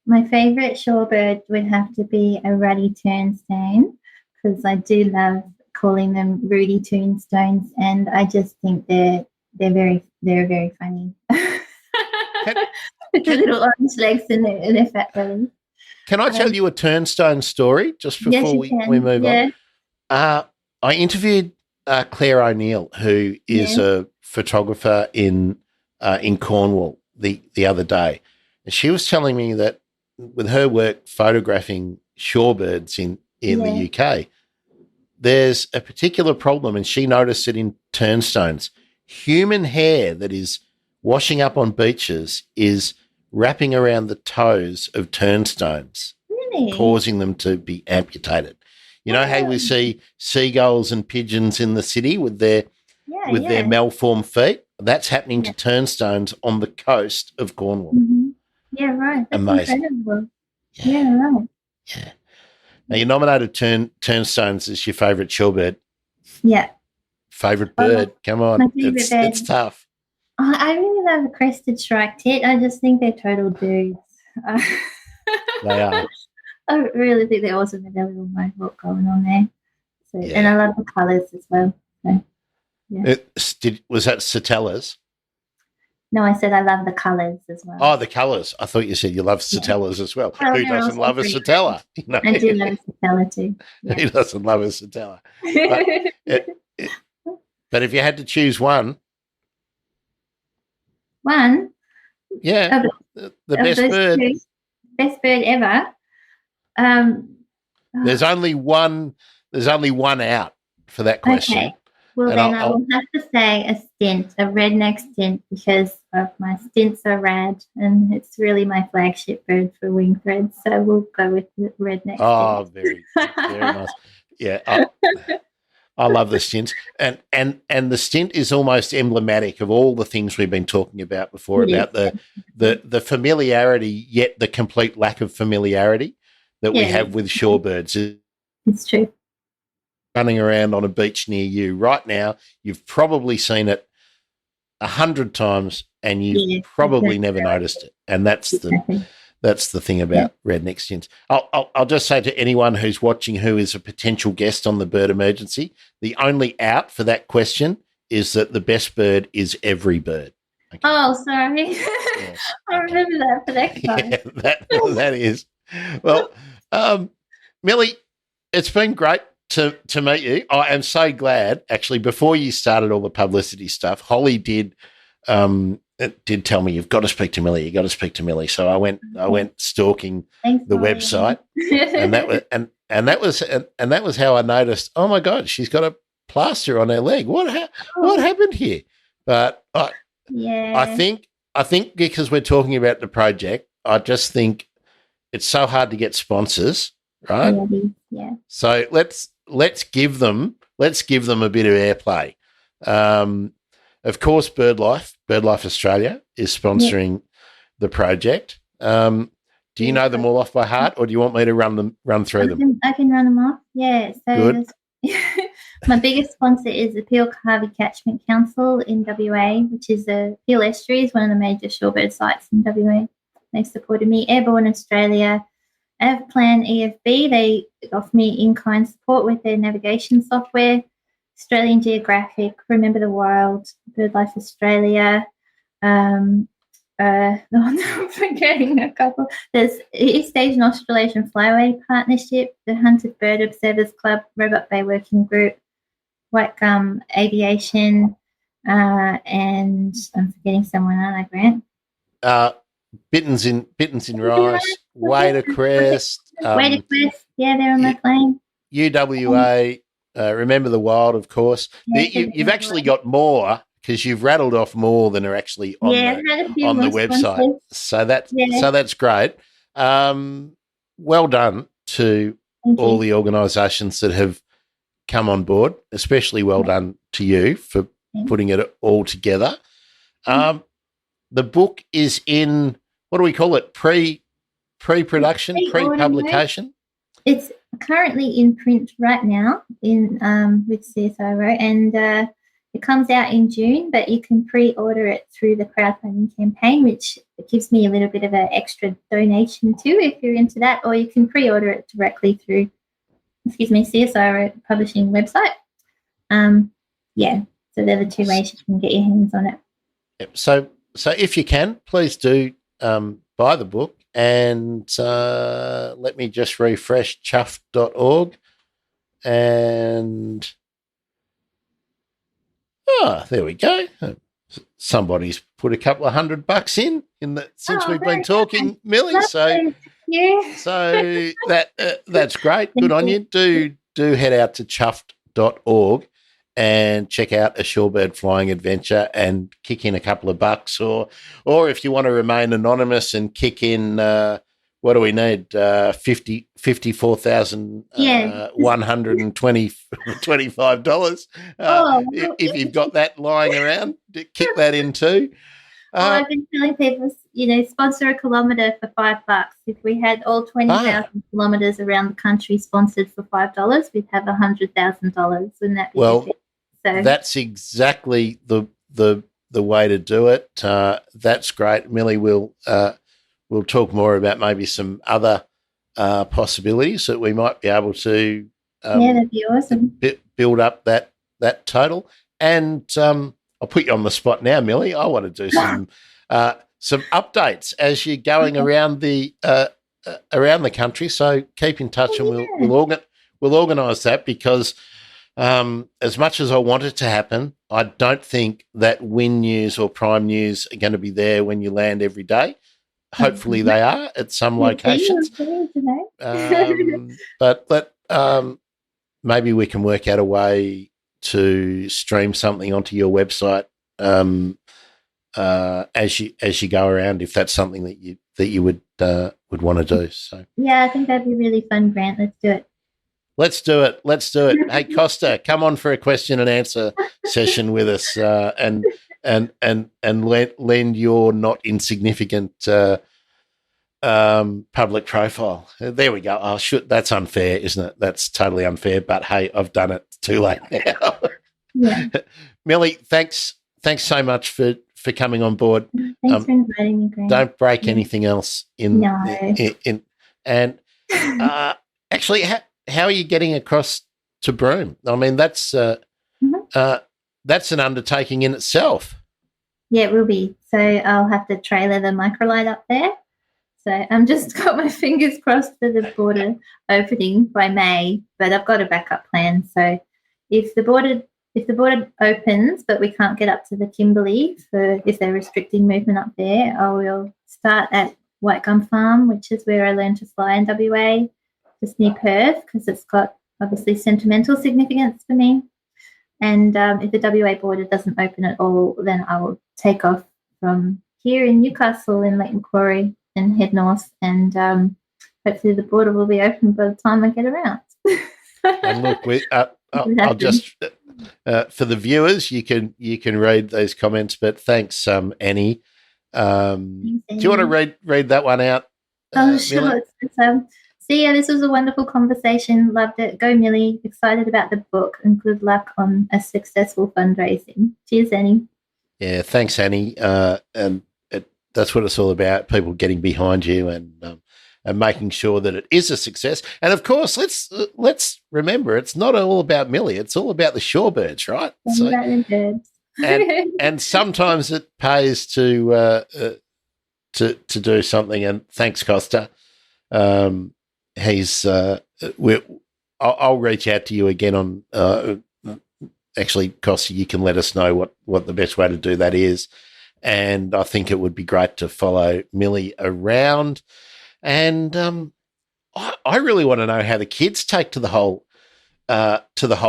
my favourite shorebird would have to be a ruddy turnstone, because I do love calling them Rudy Toonstones, and I just think they're very funny. With the little orange legs and their fat belly. Can I tell you a turnstone story just before we move on? I interviewed Claire O'Neill, who is a photographer in Cornwall the other day, and she was telling me that with her work photographing shorebirds in the UK, there's a particular problem, and she noticed it in turnstones. Human hair that is washing up on beaches is wrapping around the toes of turnstones, causing them to be amputated. You know how we see seagulls and pigeons in the city with their malformed feet? That's happening to turnstones on the coast of Cornwall. Mm-hmm. Yeah, right. That's Amazing. incredible. Yeah, right. Yeah. Now, you nominated turnstones as your favourite shorebird. Yeah. Favourite bird. Come on. My favourite bird. It's tough. Oh, I really love a crested striped tit. I just think they're total dudes. They are. I really think they're awesome with their little mohawk going on there. So, and I love the colours as well. So, yeah. Was that Satellas? No, I said I love the colours as well. Oh, the colours. I thought you said you love Satellas as well. Who doesn't love a Satella? I do love a Satella too. Yeah. Who doesn't love a Satella? But if you had to choose one. One? Yeah. The best bird. Best bird ever. There's only one out for that question. Okay. Well, and then I will have to say a stint, a redneck stint, because my stints are rad, and it's really my flagship bird for wing threads. So we'll go with the redneck. Oh, very nice. Yeah, I love the stints, and the stint is almost emblematic of all the things we've been talking about before about the familiarity, yet the complete lack of familiarity that we have with shorebirds. It's true. Running around on a beach near you right now, you've probably seen it 100 times, and you've probably never noticed it. And that's the thing about redneck stints. I'll just say to anyone who's watching who is a potential guest on the Bird Emergency, the only out for that question is that the best bird is every bird. Okay. Oh, sorry. Yes. I remember that for next time. Yeah, that is. Well, Milly, it's been great to meet you. I am so glad, actually, before you started all the publicity stuff, Holly did tell me, you've got to speak to Milly. So I went stalking the website, and that was how I noticed, oh my God, she's got a plaster on her leg. What happened here? But I think because we're talking about the project, I just think it's so hard to get sponsors, right? Yeah. So let's give them a bit of airplay. Of course, BirdLife Australia is sponsoring the project. Do you know them all off by heart, or do you want me to run through them? I can run them off. Yeah. So my biggest sponsor is the Peel Harvey Catchment Council in WA, which is the Peel Estuary, is one of the major shorebird sites in WA. They supported me. Airborne Australia, Avplan EFB, they offer me in-kind support with their navigation software. Australian Geographic, Remember the Wild, BirdLife Australia. I'm forgetting a couple. There's East Asian Australasian Flyway Partnership, the Hunted Bird Observers Club, Robot Bay Working Group, White Gum Aviation, and I'm forgetting someone, aren't I, Grant? Bittens in Rice, Wader Crest. Wader Crest, yeah, they're on my plane. UWA, Remember the Wild, of course. You've actually got more, because you've rattled off more than are actually on the website. So that's great. Well done to all the organisations that have come on board, especially well done to you for putting it all together. The book is in, what do we call it? Pre-production, pre-publication? It's currently in print right now with CSIRO, and it comes out in June, but you can pre-order it through the crowdfunding campaign, which gives me a little bit of an extra donation too, if you're into that, or you can pre-order it directly through, CSIRO publishing website. So they're the two ways you can get your hands on it. Yep. So if you can, please do buy the book, and let me just refresh chuffed.org, and there we go. Somebody's put a couple of $100 since we've been talking, Milly. So that's great. Good on you. Do head out to chuffed.org and check out a shorebird flying adventure and kick in a couple of bucks, or if you want to remain anonymous and kick in what do we need? $54,125. If you've got that lying around, kick that in too. I've been telling people, sponsor a kilometre for $5. If we had all 20,000 kilometres around the country sponsored for $5, we'd have $100,000. Wouldn't that be so that's exactly the way to do it. That's great, Milly. We'll talk more about maybe some other possibilities that we might be able to. That'd be awesome. Build up that total, and I'll put you on the spot now, Milly. I want to do some updates as you're going around the country. So keep in touch, and we'll organise that, because as much as I want it to happen, I don't think that Win News or Prime News are going to be there when you land every day. Hopefully they are at some locations. But maybe we can work out a way to stream something onto your website as you go around, if that's something that you would want to do. So I think that'd be really fun, Grant. Let's do it. Let's do it. Hey, Costa, come on for a question and answer session with us, and lend your not insignificant public profile. There we go. Oh, that's unfair, isn't it? That's totally unfair. But hey, I've done it. Too late now. Yeah. Milly, thanks so much for coming on board. Thanks for inviting me, Grant. Don't break anything else in. Actually, how are you getting across to Broome? I mean, that's an undertaking in itself. Yeah, it will be. So I'll have to trailer the Microlight up there. So I'm just got my fingers crossed for the border opening by May, but I've got a backup plan. So if the border opens, but we can't get up to the Kimberley if they're restricting movement up there, I will start at White Gum Farm, which is where I learned to fly in WA, just near Perth, because it's got obviously sentimental significance for me. And if the WA border doesn't open at all, then I will take off from here in Newcastle in Lake Macquarie and head north, and hopefully the border will be open by the time I get around. And look, I'll just for the viewers, you can read those comments, but thanks, Annie. Do you want to read that one out? Sure. See ya. This was a wonderful conversation. Loved it. Go, Milly. Excited about the book, and good luck on a successful fundraising. Cheers, Annie. Yeah, thanks, Annie. And that's what it's all about, people getting behind you and making sure that it is a success. And, of course, let's remember, it's not all about Milly. It's all about the shorebirds, right? So, about the birds. and sometimes it pays to do something. And thanks, Costa. I'll reach out to you again on actually, Costa, you can let us know what the best way to do that is. And I think it would be great to follow Milly around. And I really want to know how the kids take to the whole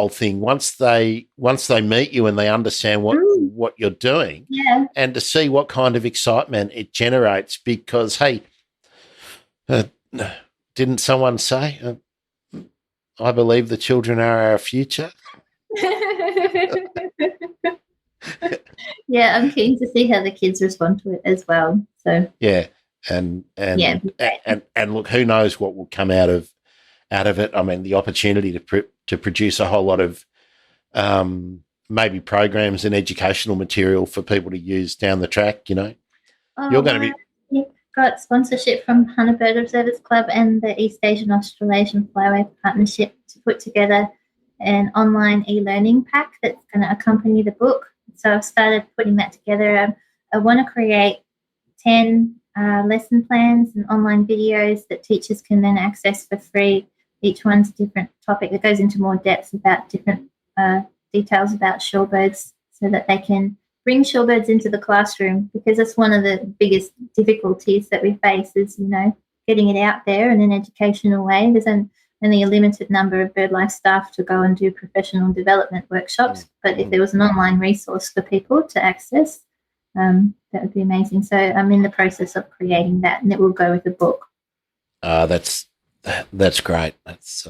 thing once they meet you and they understand what you're doing, and to see what kind of excitement it generates. Because hey, didn't someone say, "I believe the children are our future"? Yeah, I'm keen to see how the kids respond to it as well. So yeah, and look, who knows what will come out of it? I mean, the opportunity to produce a whole lot of maybe programs and educational material for people to use down the track. You're going to be got sponsorship from Hunter Bird Observers Club and the East Asian Australasian Flyway Partnership to put together an online e-learning pack that's going to accompany the book. So I've started putting that together. I want to create 10 lesson plans and online videos that teachers can then access for free. Each one's a different topic that goes into more depth about different details about shorebirds, so that they can bring shorebirds into the classroom, because that's one of the biggest difficulties that we face is, getting it out there in an educational way. There's only a limited number of BirdLife staff to go and do professional development workshops, but if there was an online resource for people to access, that would be amazing. So I'm in the process of creating that, and it will go with the book. That's great. That's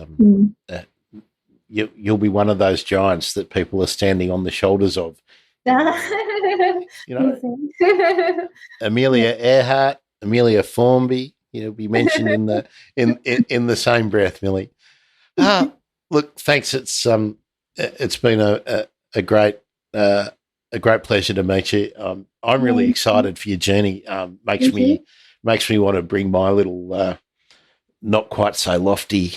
you'll be one of those giants that people are standing on the shoulders of. You know, Amelia Earhart, Amelia Formby. Be mentioned in the same breath, Milly. Look, thanks. It's been a great pleasure to meet you. I'm really excited for your journey. Makes me want to bring my little not quite so lofty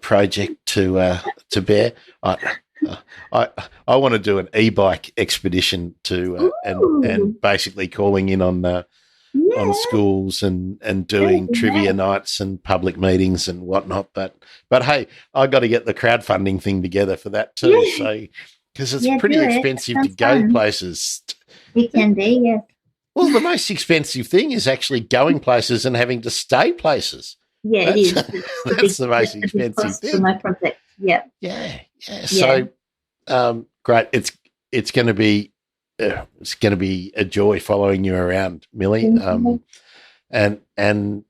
project to bear. I want to do an e-bike expedition and basically calling in on schools and doing trivia nights and public meetings and whatnot. But hey, I got to get the crowdfunding thing together for that too. So because it's pretty expensive to go places. It can be, yes. Well, the most expensive thing is actually going places and having to stay places. Yeah, it is. That's the most expensive thing. For my project. Yeah. Yeah. So, great. It's going to be a joy following you around, Milly. And who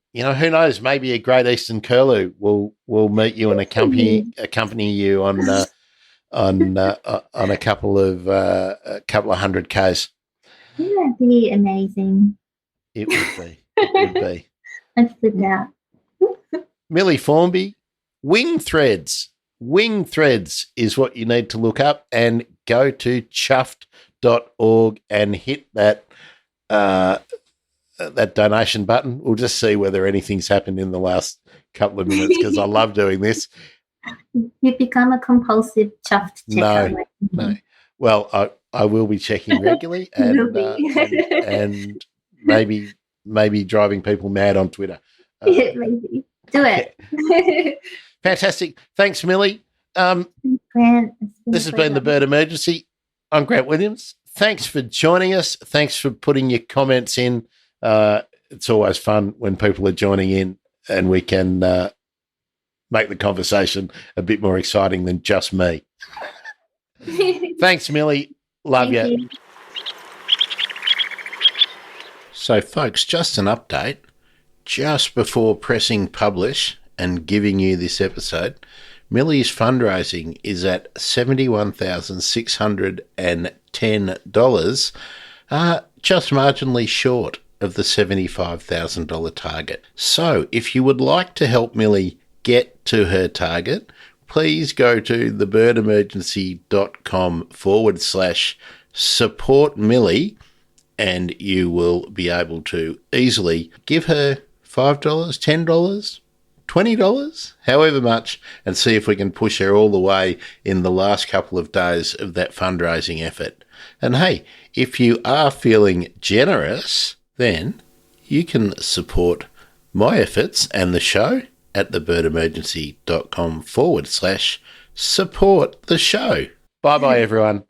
knows? Maybe a Great Eastern Curlew will meet you and accompany you on a couple of 100 Ks. That'd be amazing. It would be. It would be. I've said that. Milly Formby, Wing Threads. Wing Threads is what you need to look up, and go to chuffed.org and hit that donation button. We'll just see whether anything's happened in the last couple of minutes because I love doing this. You've become a compulsive chuffed checker. No. Well, I will be checking regularly and maybe driving people mad on Twitter. Maybe. Do it. Fantastic. Thanks, Milly. Grant, this has been the Bird Emergency. I'm Grant Williams. Thanks for joining us. Thanks for putting your comments in. It's always fun when people are joining in and we can make the conversation a bit more exciting than just me. Thanks, Milly. Love you. So, folks, just an update. Just before pressing publish and giving you this episode, Milly's fundraising is at $71,610, just marginally short of the $75,000 target. So if you would like to help Milly get to her target, please go to thebirdemergency.com/support Milly, and you will be able to easily give her $5, $10, $20, however much, and see if we can push her all the way in the last couple of days of that fundraising effort. And hey, if you are feeling generous, then you can support my efforts and the show at thebirdemergency.com/support the show. Bye-bye, everyone.